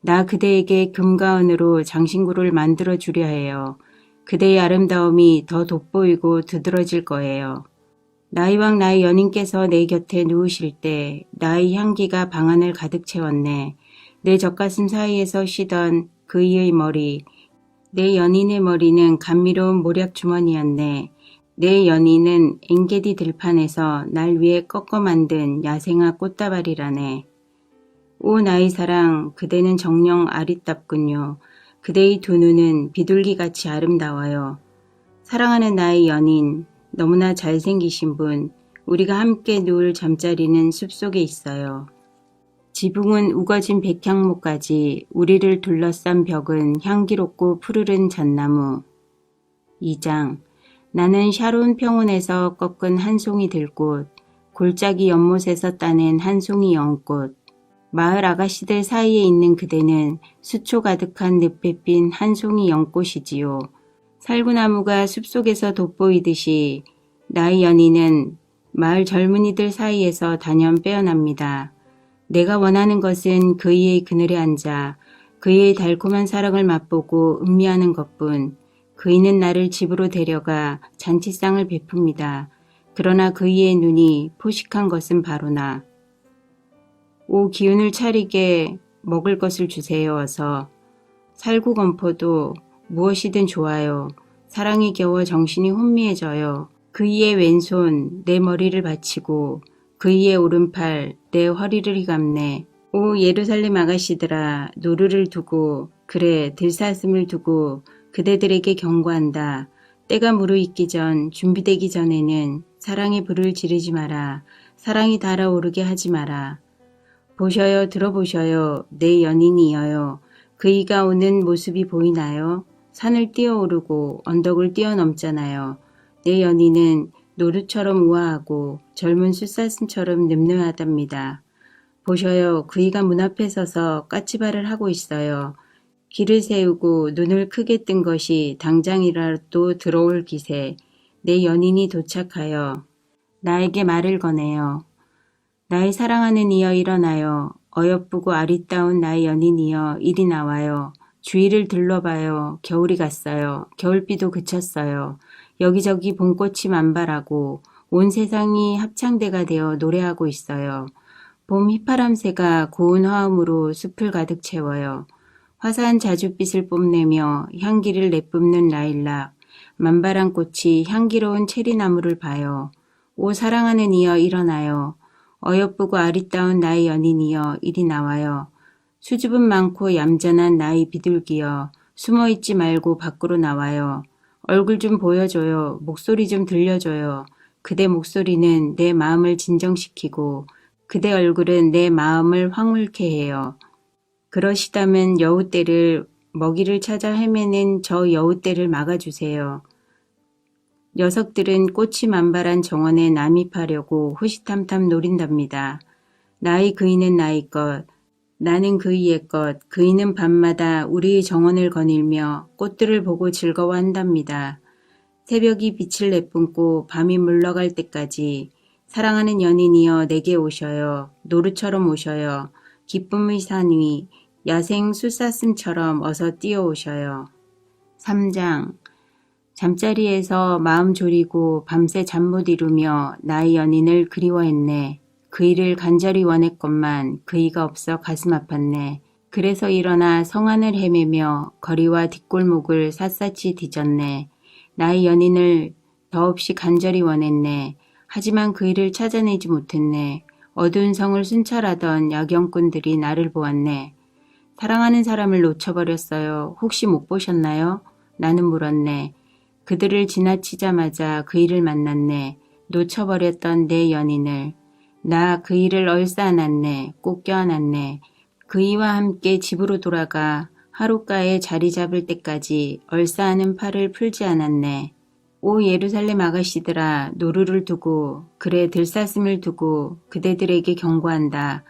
나 그대에게 금과 은으로 장신구를 만들어 주려 해요. 그대의 아름다움이 더 돋보이고 두드러질 거예요. 나의 왕 나의 연인께서 내 곁에 누우실 때 나의 향기가 방안을 가득 채웠네. 내 젖가슴 사이에서 쉬던 그이의 머리, 내 연인의 머리는 감미로운 모략 주머니였네. 내 연인은 엥게디 들판에서 날 위해 꺾어 만든 야생화 꽃다발이라네. 오 나의 사랑, 그대는 정녕 아리답군요. 그대의 두 눈은 비둘기같이 아름다워요. 사랑하는 나의 연인, 너무나 잘생기신 분, 우리가 함께 누울 잠자리는 숲속에 있어요. 지붕은 우거진 백향목까지, 우리를 둘러싼 벽은 향기롭고 푸르른 잣나무. 2장 나는 샤론 평원에서 꺾은 한 송이 들꽃, 골짜기 연못에서 따낸 한 송이 연꽃. 마을 아가씨들 사이에 있는 그대는 수초 가득한 늪에 핀 한 송이 연꽃이지요. 살구나무가 숲속에서 돋보이듯이 나의 연인은 마을 젊은이들 사이에서 단연 빼어납니다. 내가 원하는 것은 그이의 그늘에 앉아 그이의 달콤한 사랑을 맛보고 음미하는 것뿐. 그이는 나를 집으로 데려가 잔치상을 베풉니다. 그러나 그이의 눈이 포식한 것은 바로 나. 오 기운을 차리게 먹을 것을 주세요 어서. 살구건포도 무엇이든 좋아요. 사랑이 겨워 정신이 혼미해져요. 그이의 왼손 내 머리를 받치고 그이의 오른팔 내 허리를 휘감네. 오 예루살렘 아가씨들아 노루를 두고 그래 들사슴을 두고 그대들에게 경고한다. 때가 무르익기 전 준비되기 전에는 사랑의 불을 지르지 마라. 사랑이 달아오르게 하지 마라. 보셔요 들어보셔요 내 연인이여요. 그이가 오는 모습이 보이나요? 산을 뛰어오르고 언덕을 뛰어넘잖아요. 내 연인은 노루처럼 우아하고 젊은 숫사슴처럼 늠름하답니다. 보셔요 그이가 문 앞에 서서 까치발을 하고 있어요. 길을 세우고 눈을 크게 뜬 것이 당장이라도 들어올 기세. 내 연인이 도착하여 나에게 말을 거네요. 나의 사랑하는 이여 일어나요. 어여쁘고 아리따운 나의 연인이여 이리 나와요. 주위를 둘러봐요. 겨울이 갔어요. 겨울비도 그쳤어요. 여기저기 봄꽃이 만발하고 온 세상이 합창대가 되어 노래하고 있어요. 봄 휘파람새가 고운 화음으로 숲을 가득 채워요. 화사한 자줏빛을 뽐내며 향기를 내뿜는 라일락, 만발한 꽃이 향기로운 체리나무를 봐요. 오 사랑하는 이여 일어나요. 어여쁘고 아리따운 나의 연인이여 이리 나와요. 수줍음 많고 얌전한 나의 비둘기여 숨어있지 말고 밖으로 나와요. 얼굴 좀 보여줘요. 목소리 좀 들려줘요. 그대 목소리는 내 마음을 진정시키고 그대 얼굴은 내 마음을 황홀케 해요. 그러시다면 여우떼를 먹이를 찾아 헤매는 저 여우떼를 막아주세요. 녀석들은 꽃이 만발한 정원에 남입하려고 호시탐탐 노린답니다. 나의 그이는 나의 것, 나는 그이의 것, 그이는 밤마다 우리의 정원을 거닐며 꽃들을 보고 즐거워한답니다. 새벽이 빛을 내뿜고 밤이 물러갈 때까지 사랑하는 연인이여 내게 오셔요. 노루처럼 오셔요. 기쁨의 산 위, 야생 숫사슴처럼 어서 뛰어오셔요. 3장 잠자리에서 마음 졸이고 밤새 잠 못 이루며 나의 연인을 그리워했네. 그이를 간절히 원했건만 그이가 없어 가슴 아팠네. 그래서 일어나 성안을 헤매며 거리와 뒷골목을 샅샅이 뒤졌네. 나의 연인을 더없이 간절히 원했네. 하지만 그이를 찾아내지 못했네. 어두운 성을 순찰하던 야경꾼들이 나를 보았네. 사랑하는 사람을 놓쳐버렸어요. 혹시 못 보셨나요? 나는 물었네. 그들을 지나치자마자 그이를 만났네. 놓쳐버렸던 내 연인을. 나 그이를 얼싸안았네. 꼭 껴안았네. 그이와 함께 집으로 돌아가 하룻가에 자리 잡을 때까지 얼싸안은 팔을 풀지 않았네. 오 예루살렘 아가씨들아 노루를 두고 그래 들사슴을 두고 그대들에게 경고한다.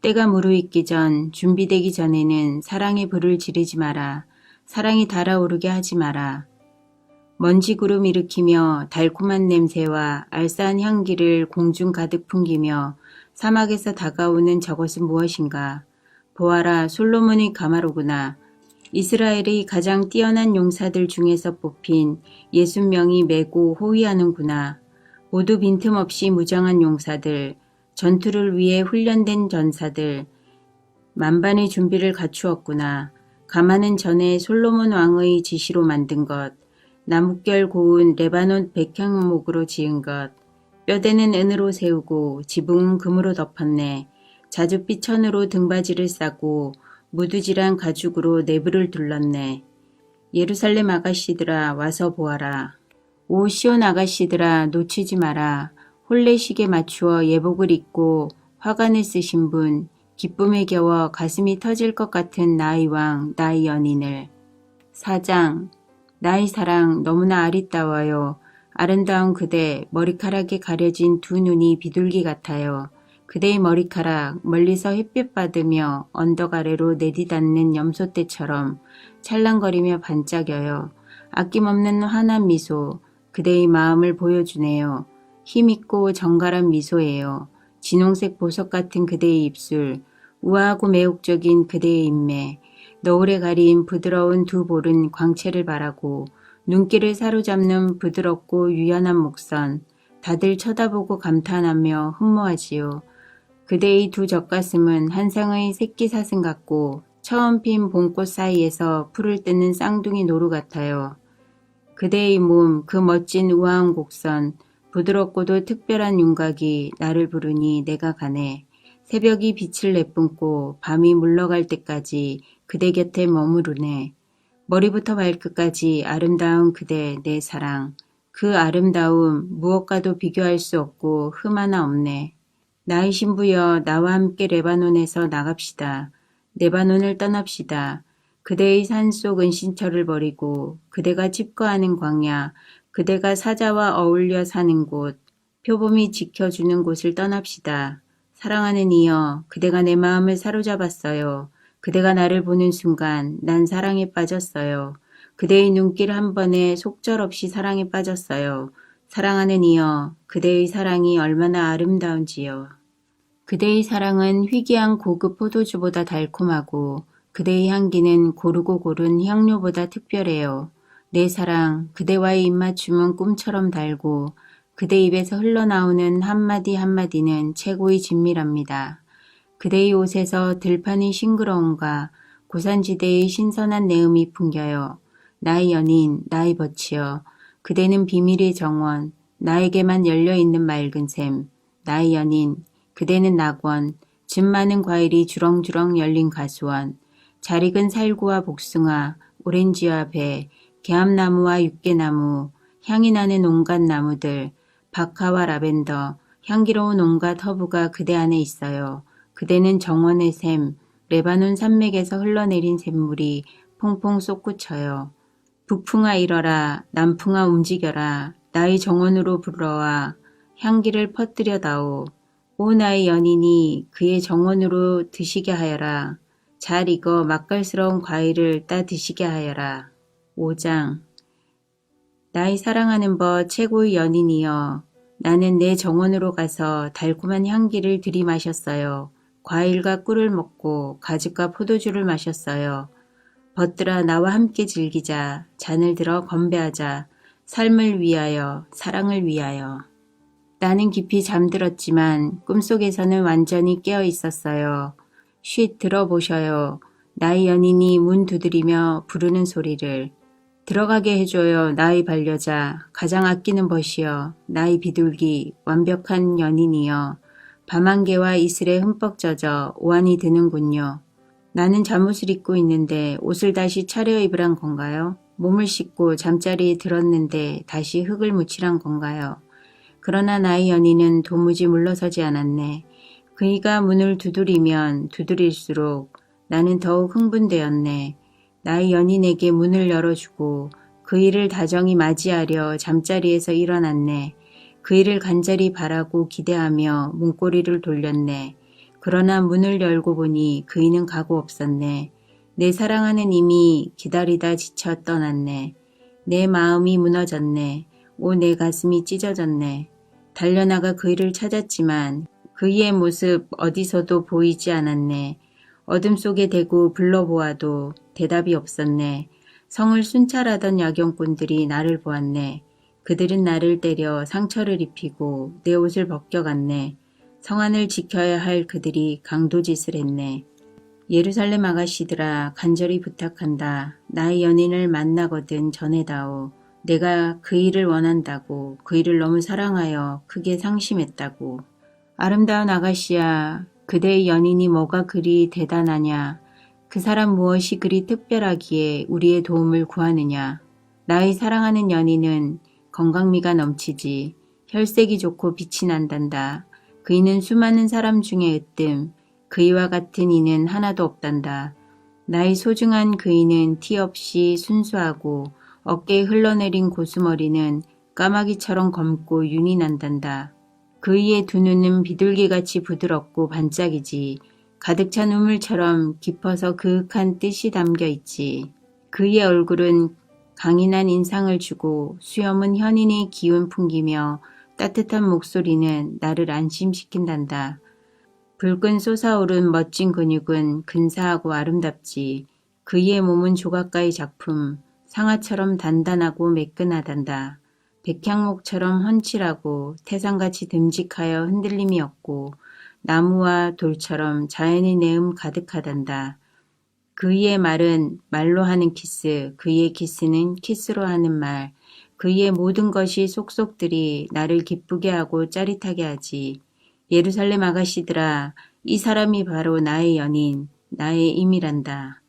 때가 무르익기 전 준비되기 전에는 사랑의 불을 지르지 마라. 사랑이 달아오르게 하지 마라. 먼지 구름 일으키며 달콤한 냄새와 알싸한 향기를 공중 가득 풍기며 사막에서 다가오는 저것은 무엇인가. 보아라 솔로몬의 가마로구나. 이스라엘의 가장 뛰어난 용사들 중에서 뽑힌 60명이 메고 호위하는구나. 모두 빈틈없이 무장한 용사들, 전투를 위해 훈련된 전사들, 만반의 준비를 갖추었구나. 가마는 전에 솔로몬 왕의 지시로 만든 것, 나뭇결 고운 레바논 백향목으로 지은 것, 뼈대는 은으로 세우고 지붕은 금으로 덮었네. 자줏빛 천으로 등받이를 싸고 무두질한 가죽으로 내부를 둘렀네. 예루살렘 아가씨들아 와서 보아라. 오 시온 아가씨들아 놓치지 마라. 혼례식에 맞추어 예복을 입고 화관을 쓰신 분, 기쁨에 겨워 가슴이 터질 것 같은 나의 왕, 나의 연인을. 4장 나의 사랑 너무나 아리따워요. 아름다운 그대 머리카락에 가려진 두 눈이 비둘기 같아요. 그대의 머리카락 멀리서 햇빛 받으며 언덕 아래로 내디닿는 염소떼처럼 찰랑거리며 반짝여요. 아낌없는 환한 미소, 그대의 마음을 보여주네요. 힘있고 정갈한 미소예요. 진홍색 보석 같은 그대의 입술, 우아하고 매혹적인 그대의 인매, 너울에 가린 부드러운 두 볼은 광채를 바라고 눈길을 사로잡는 부드럽고 유연한 목선, 다들 쳐다보고 감탄하며 흠모하지요. 그대의 두 젖가슴은 한 쌍의 새끼 사슴 같고 처음 핀 봄꽃 사이에서 풀을 뜯는 쌍둥이 노루 같아요. 그대의 몸, 그 멋진 우아한 곡선, 부드럽고도 특별한 윤곽이 나를 부르니 내가 가네. 새벽이 빛을 내뿜고 밤이 물러갈 때까지 그대 곁에 머무르네. 머리부터 발끝까지 아름다운 그대 내 사랑. 그 아름다움 무엇과도 비교할 수 없고 흠 하나 없네. 나의 신부여 나와 함께 레바논에서 나갑시다. 레바논을 떠납시다. 그대의 산속 은신처를 버리고 그대가 칩거하는 광야, 그대가 사자와 어울려 사는 곳, 표범이 지켜주는 곳을 떠납시다. 사랑하는 이여, 그대가 내 마음을 사로잡았어요. 그대가 나를 보는 순간 난 사랑에 빠졌어요. 그대의 눈길 한 번에 속절없이 사랑에 빠졌어요. 사랑하는 이여, 그대의 사랑이 얼마나 아름다운지요. 그대의 사랑은 희귀한 고급 포도주보다 달콤하고 그대의 향기는 고르고 고른 향료보다 특별해요. 내 사랑, 그대와의 입맞춤은 꿈처럼 달고 그대 입에서 흘러나오는 한마디 한마디는 최고의 진미랍니다. 그대의 옷에서 들판의 싱그러움과 고산지대의 신선한 내음이 풍겨요. 나의 연인, 나의 벗이여. 그대는 비밀의 정원, 나에게만 열려있는 맑은 샘. 나의 연인, 그대는 낙원, 즙 많은 과일이 주렁주렁 열린 가수원. 잘 익은 살구와 복숭아, 오렌지와 배, 개암나무와 육개나무, 향이 나는 온갖 나무들, 박하와 라벤더, 향기로운 온갖 허브가 그대 안에 있어요. 그대는 정원의 샘, 레바논 산맥에서 흘러내린 샘물이 퐁퐁 솟구쳐요. 북풍아 일어라, 남풍아 움직여라, 나의 정원으로 불러와 향기를 퍼뜨려다오. 오 나의 연인이 그의 정원으로 드시게 하여라. 잘 익어 맛깔스러운 과일을 따 드시게 하여라. 5장. 나의 사랑하는 법 최고의 연인이여. 나는 내 정원으로 가서 달콤한 향기를 들이마셨어요. 과일과 꿀을 먹고 가죽과 포도주를 마셨어요. 벗들아 나와 함께 즐기자. 잔을 들어 건배하자. 삶을 위하여, 사랑을 위하여. 나는 깊이 잠들었지만 꿈속에서는 완전히 깨어 있었어요. 쉿 들어보셔요. 나의 연인이 문 두드리며 부르는 소리를. 들어가게 해줘요. 나의 반려자. 가장 아끼는 벗이여. 나의 비둘기. 완벽한 연인이여. 밤안개와 이슬에 흠뻑 젖어 오한이 드는군요. 나는 잠옷을 입고 있는데 옷을 다시 차려입으란 건가요? 몸을 씻고 잠자리에 들었는데 다시 흙을 묻히란 건가요? 그러나 나의 연인은 도무지 물러서지 않았네. 그이가 문을 두드리면 두드릴수록 나는 더욱 흥분되었네. 나의 연인에게 문을 열어주고 그이를 다정히 맞이하려 잠자리에서 일어났네. 그이를 간절히 바라고 기대하며 문고리를 돌렸네. 그러나 문을 열고 보니 그이는 가고 없었네. 내 사랑하는 이미 기다리다 지쳐 떠났네. 내 마음이 무너졌네. 오 내 가슴이 찢어졌네. 달려나가 그이를 찾았지만 그이의 모습 어디서도 보이지 않았네. 어둠 속에 대고 불러보아도 대답이 없었네. 성을 순찰하던 야경꾼들이 나를 보았네. 그들은 나를 때려 상처를 입히고 내 옷을 벗겨갔네. 성안을 지켜야 할 그들이 강도짓을 했네. 예루살렘 아가씨들아 간절히 부탁한다. 나의 연인을 만나거든 전해다오. 내가 그이를 원한다고, 그이를 너무 사랑하여 크게 상심했다고. 아름다운 아가씨야, 그대의 연인이 뭐가 그리 대단하냐. 그 사람 무엇이 그리 특별하기에 우리의 도움을 구하느냐. 나의 사랑하는 연인은 건강미가 넘치지. 혈색이 좋고 빛이 난단다. 그이는 수많은 사람 중에 으뜸. 그이와 같은 이는 하나도 없단다. 나의 소중한 그이는 티 없이 순수하고 어깨에 흘러내린 고수머리는 까마귀처럼 검고 윤이 난단다. 그의 두 눈은 비둘기같이 부드럽고 반짝이지. 가득 찬 우물처럼 깊어서 그윽한 뜻이 담겨 있지. 그의 얼굴은 강인한 인상을 주고 수염은 현인의 기운 풍기며 따뜻한 목소리는 나를 안심시킨단다. 불끈 솟아오른 멋진 근육은 근사하고 아름답지. 그의 몸은 조각가의 작품, 상아처럼 단단하고 매끈하단다. 백향목처럼 훤칠하고 태산같이 듬직하여 흔들림이 없고 나무와 돌처럼 자연의 내음 가득하단다. 그의 말은 말로 하는 키스, 그의 키스는 키스로 하는 말, 그의 모든 것이 속속들이 나를 기쁘게 하고 짜릿하게 하지. 예루살렘 아가씨들아, 이 사람이 바로 나의 연인, 나의 임이란다.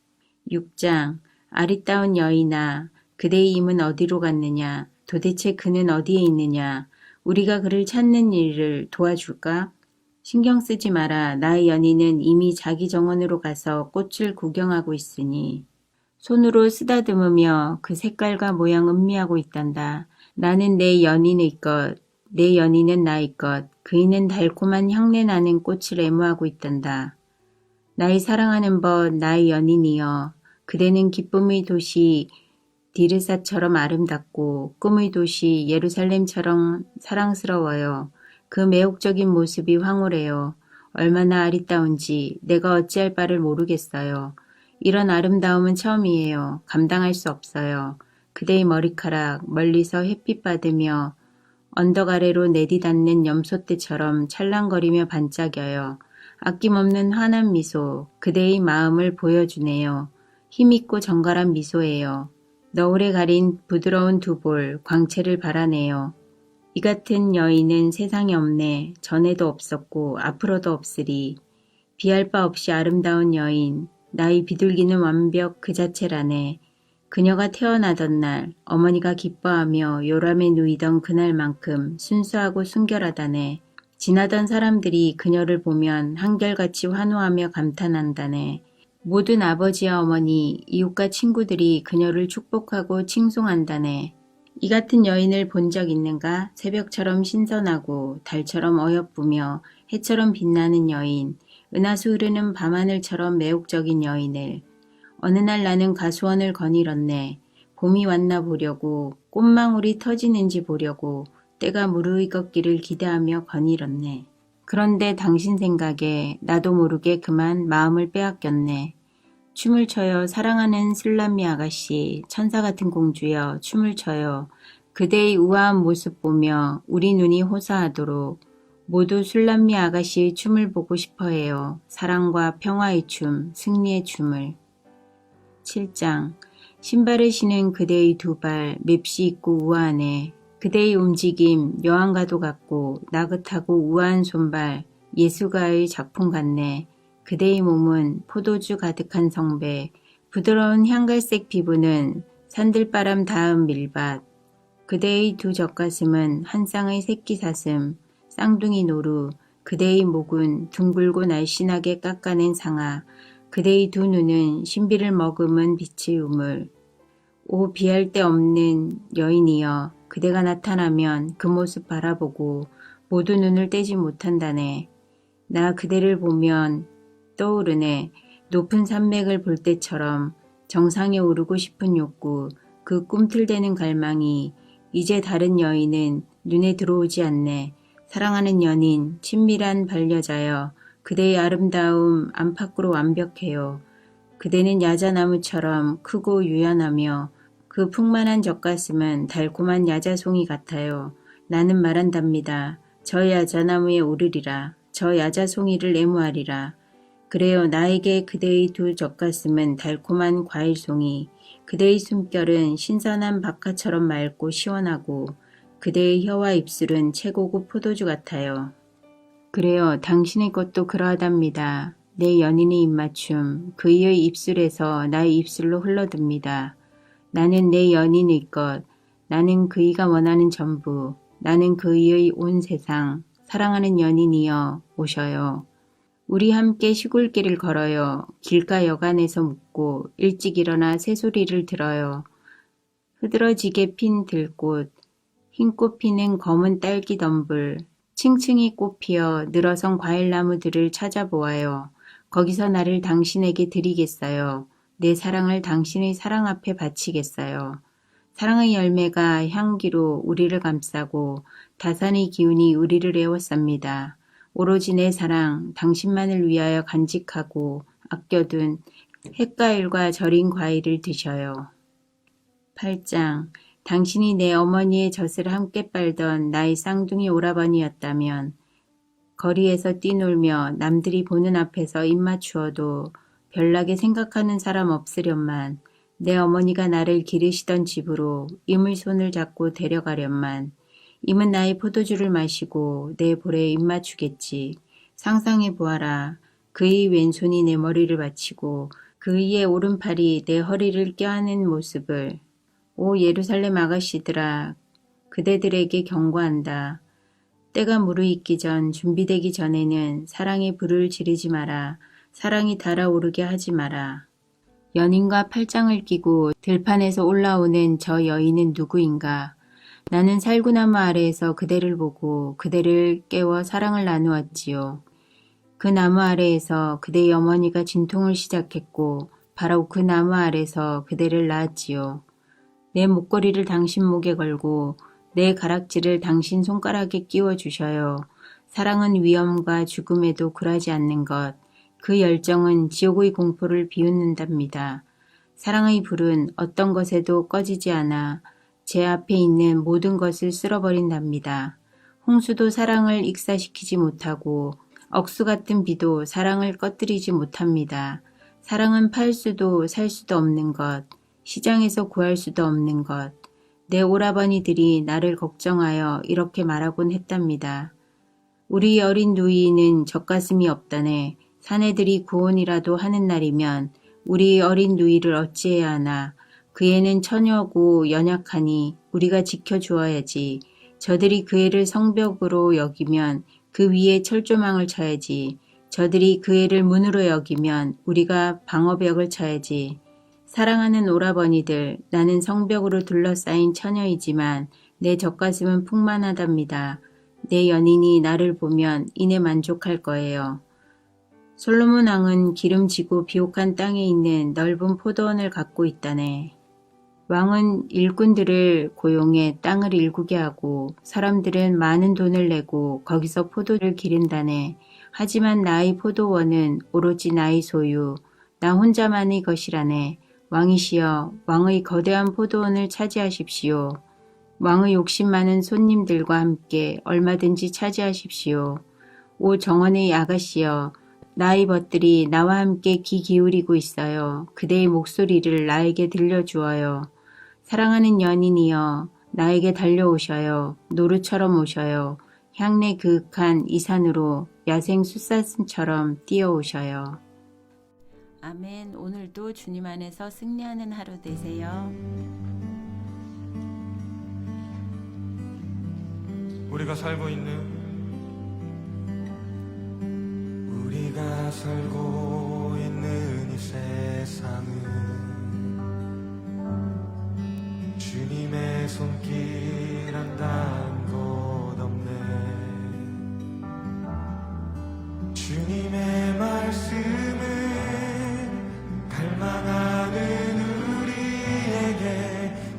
6장. 아리따운 여인아, 그대의 임은 어디로 갔느냐? 도대체 그는 어디에 있느냐? 우리가 그를 찾는 일을 도와줄까? 신경 쓰지 마라. 나의 연인은 이미 자기 정원으로 가서 꽃을 구경하고 있으니. 손으로 쓰다듬으며 그 색깔과 모양 음미하고 있단다. 나는 내 연인의 것, 내 연인은 나의 것, 그이는 달콤한 향내 나는 꽃을 애무하고 있단다. 나의 사랑하는 벗, 나의 연인이여, 그대는 기쁨의 도시 디르사처럼 아름답고 꿈의 도시 예루살렘처럼 사랑스러워요. 그 매혹적인 모습이 황홀해요. 얼마나 아리따운지 내가 어찌할 바를 모르겠어요. 이런 아름다움은 처음이에요. 감당할 수 없어요. 그대의 머리카락 멀리서 햇빛 받으며 언덕 아래로 내디닿는 염소떼처럼 찰랑거리며 반짝여요. 아낌없는 환한 미소, 그대의 마음을 보여주네요. 힘있고 정갈한 미소예요. 너울에 가린 부드러운 두 볼, 광채를 발하네요. 이 같은 여인은 세상에 없네. 전에도 없었고 앞으로도 없으리. 비할 바 없이 아름다운 여인, 나의 비둘기는 완벽 그 자체라네. 그녀가 태어나던 날, 어머니가 기뻐하며 요람에 누이던 그날만큼 순수하고 순결하다네. 지나던 사람들이 그녀를 보면 한결같이 환호하며 감탄한다네. 모든 아버지와 어머니, 이웃과 친구들이 그녀를 축복하고 칭송한다네. 이 같은 여인을 본 적 있는가? 새벽처럼 신선하고 달처럼 어여쁘며 해처럼 빛나는 여인, 은하수 흐르는 밤하늘처럼 매혹적인 여인을. 어느 날 나는 가수원을 거닐었네. 봄이 왔나 보려고, 꽃망울이 터지는지 보려고 때가 무르익었기를 기대하며 거닐었네. 그런데 당신 생각에 나도 모르게 그만 마음을 빼앗겼네. 춤을 춰요. 사랑하는 슬람미 아가씨, 천사 같은 공주여, 춤을 춰요. 그대의 우아한 모습 보며 우리 눈이 호사하도록 모두 술람미 아가씨의 춤을 보고 싶어해요. 사랑과 평화의 춤, 승리의 춤을. 7장. 신발을 신은 그대의 두 발, 맵시 있고 우아하네. 그대의 움직임, 여왕과도 같고 나긋하고 우아한 손발, 예술가의 작품 같네. 그대의 몸은 포도주 가득한 성배, 부드러운 향갈색 피부는 산들바람 닿은 밀밭. 그대의 두 젖가슴은 한 쌍의 새끼 사슴, 쌍둥이 노루. 그대의 목은 둥글고 날씬하게 깎아낸 상아. 그대의 두 눈은 신비를 머금은 빛의 우물. 오 비할 데 없는 여인이여, 그대가 나타나면 그 모습 바라보고 모두 눈을 떼지 못한다네. 나 그대를 보면 떠오르네. 높은 산맥을 볼 때처럼 정상에 오르고 싶은 욕구, 그 꿈틀대는 갈망이. 이제 다른 여인은 눈에 들어오지 않네. 사랑하는 연인, 친밀한 반려자여, 그대의 아름다움 안팎으로 완벽해요. 그대는 야자나무처럼 크고 유연하며 그 풍만한 젖가슴은 달콤한 야자송이 같아요. 나는 말한답니다. 저 야자나무에 오르리라. 저 야자송이를 애무하리라. 그래요. 나에게 그대의 두 젖가슴은 달콤한 과일송이, 그대의 숨결은 신선한 박하처럼 맑고 시원하고 그대의 혀와 입술은 최고급 포도주 같아요. 그래요. 당신의 것도 그러하답니다. 내 연인의 입맞춤, 그의 입술에서 나의 입술로 흘러듭니다. 나는 내 연인의 것, 나는 그이가 원하는 전부, 나는 그의 온 세상. 사랑하는 연인이여, 오셔요. 우리 함께 시골길을 걸어요. 길가 여간에서 묵고 일찍 일어나 새소리를 들어요. 흐드러지게 핀 들꽃, 흰꽃 피는 검은 딸기 덤불, 층층이 꽃피어 늘어선 과일나무들을 찾아보아요. 거기서 나를 당신에게 드리겠어요. 내 사랑을 당신의 사랑 앞에 바치겠어요. 사랑의 열매가 향기로 우리를 감싸고 다산의 기운이 우리를 에워쌉니다. 오로지 내 사랑, 당신만을 위하여 간직하고 아껴둔 햇과일과 절인 과일을 드셔요. 8장. 당신이 내 어머니의 젖을 함께 빨던 나의 쌍둥이 오라버니였다면 거리에서 뛰놀며 남들이 보는 앞에서 입맞추어도 별나게 생각하는 사람 없으련만 내 어머니가 나를 기르시던 집으로 임의 손을 잡고 데려가련만 임은 나의 포도주를 마시고 내 볼에 입맞추겠지. 상상해 보아라. 그의 왼손이 내 머리를 받치고 그의 오른팔이 내 허리를 껴안는 모습을. 오 예루살렘 아가씨들아, 그대들에게 경고한다. 때가 무르익기 전 준비되기 전에는 사랑의 불을 지르지 마라. 사랑이 달아오르게 하지 마라. 연인과 팔짱을 끼고 들판에서 올라오는 저 여인은 누구인가? 나는 살구나무 아래에서 그대를 보고 그대를 깨워 사랑을 나누었지요. 그 나무 아래에서 그대의 어머니가 진통을 시작했고 바로 그 나무 아래서 그대를 낳았지요. 내 목걸이를 당신 목에 걸고 내 가락지를 당신 손가락에 끼워 주셔요. 사랑은 위험과 죽음에도 굴하지 않는 것. 그 열정은 지옥의 공포를 비웃는답니다. 사랑의 불은 어떤 것에도 꺼지지 않아 제 앞에 있는 모든 것을 쓸어버린답니다. 홍수도 사랑을 익사시키지 못하고 억수 같은 비도 사랑을 꺼뜨리지 못합니다. 사랑은 팔 수도 살 수도 없는 것. 시장에서 구할 수도 없는 것. 내 오라버니들이 나를 걱정하여 이렇게 말하곤 했답니다. 우리 어린 누이는 젖가슴이 없다네. 사내들이 구혼이라도 하는 날이면 우리 어린 누이를 어찌해야 하나. 그 애는 처녀고 연약하니 우리가 지켜주어야지. 저들이 그 애를 성벽으로 여기면 그 위에 철조망을 쳐야지. 저들이 그 애를 문으로 여기면 우리가 방어벽을 쳐야지. 사랑하는 오라버니들, 나는 성벽으로 둘러싸인 처녀이지만 내 젖가슴은 풍만하답니다. 내 연인이 나를 보면 이내 만족할 거예요. 솔로몬 왕은 기름지고 비옥한 땅에 있는 넓은 포도원을 갖고 있다네. 왕은 일꾼들을 고용해 땅을 일구게 하고 사람들은 많은 돈을 내고 거기서 포도를 기른다네. 하지만 나의 포도원은 오로지 나의 소유, 나 혼자만의 것이라네. 왕이시여, 왕의 거대한 포도원을 차지하십시오. 왕의 욕심 많은 손님들과 함께 얼마든지 차지하십시오. 오 정원의 아가씨여, 나의 벗들이 나와 함께 귀 기울이고 있어요. 그대의 목소리를 나에게 들려주어요. 사랑하는 연인이여, 나에게 달려오셔요. 노루처럼 오셔요. 향내 그윽한 이 산으로 야생 숫사슴처럼 뛰어오셔요. 아멘. 오늘도 주님 안에서 승리하는 하루 되세요. 우리가 살고 있는 이 세상은 주님의 손길 한단 곳 없네. 주님의 말씀은 갈망하는 우리에게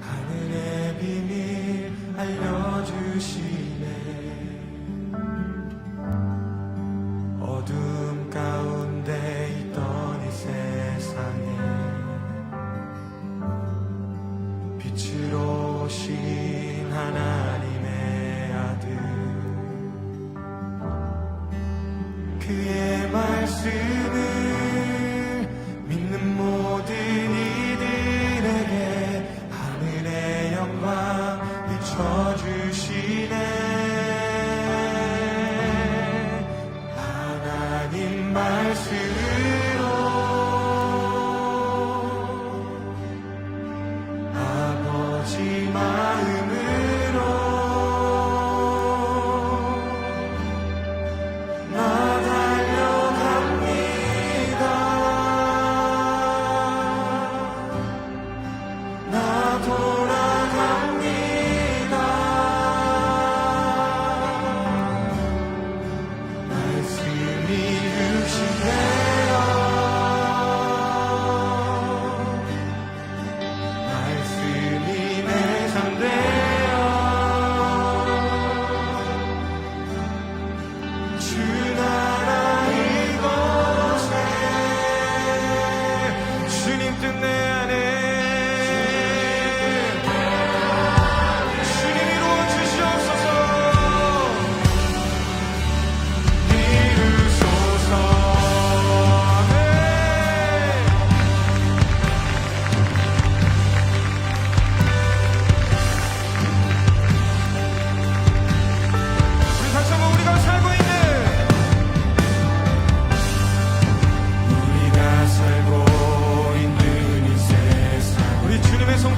하늘의 비밀 알려주시네. 어둠 가운데 있던 이 세상에 빛으로 오신 하나님의 아들, 그의 말씀을 믿는 모든 이들에게 하늘의 영광 비춰주시네. 하나님 말씀으로 아버지 마음으로 나 달려갑니다.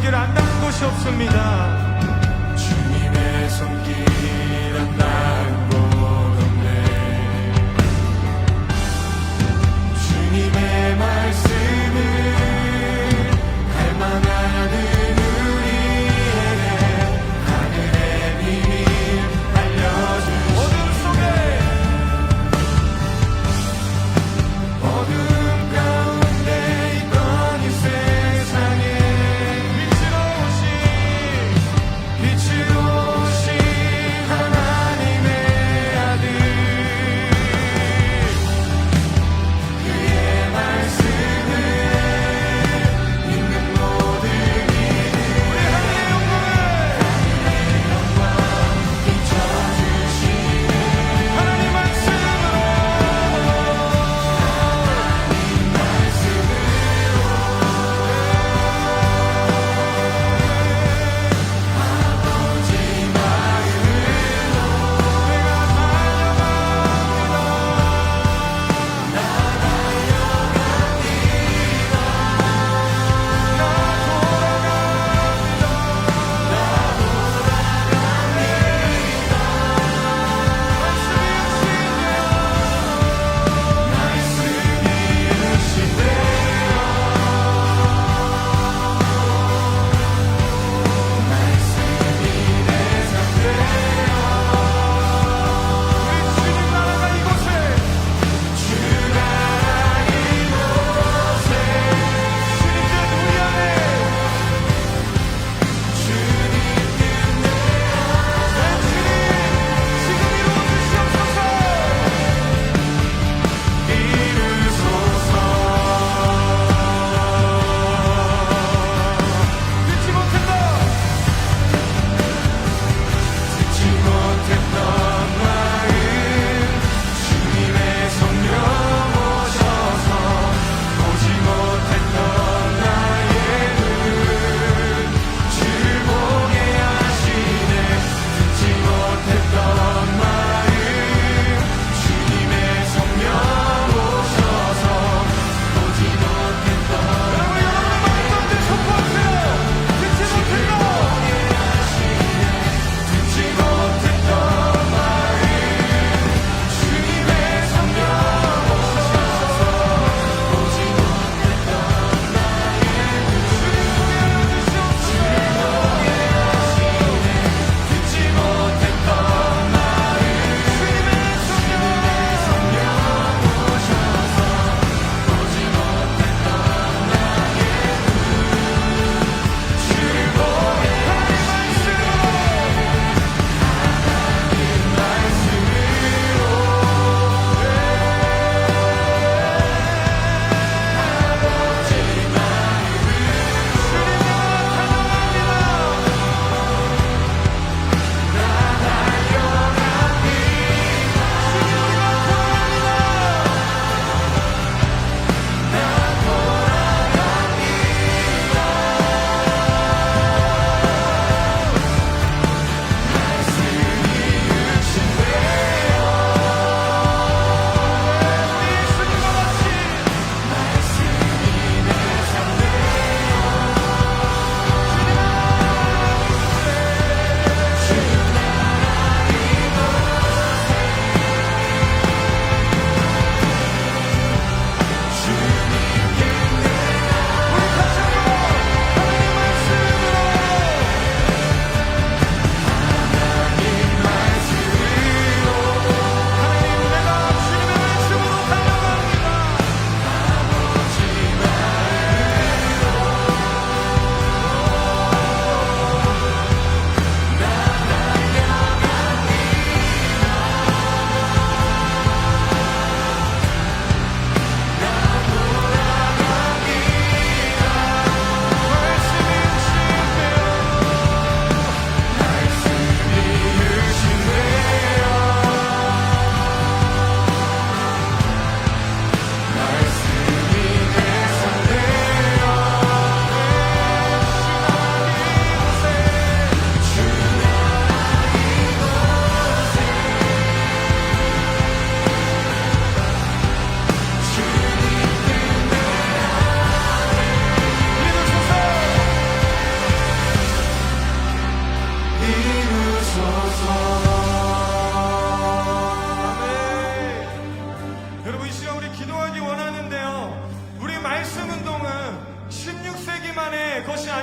손길 안 닿는 곳이 없습니다. 주님의 손길 안 닿은 곳 없네. 주님의 말씀을 갈망하는 우리에게 하늘의 비밀 알려주시네. 어둠 가운데 있던 이 세상에 빛으로 오신 하나님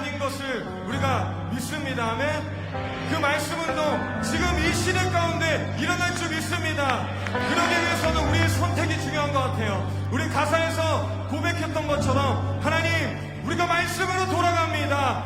아닌 것을 우리가 믿습니다. 아멘. 그 말씀은도 지금 이 시대 가운데 일어날 줄 믿습니다. 그러기 위해서는 우리의 선택이 중요한 것 같아요. 우리 가사에서 고백했던 것처럼 하나님, 우리가 말씀으로 돌아갑니다.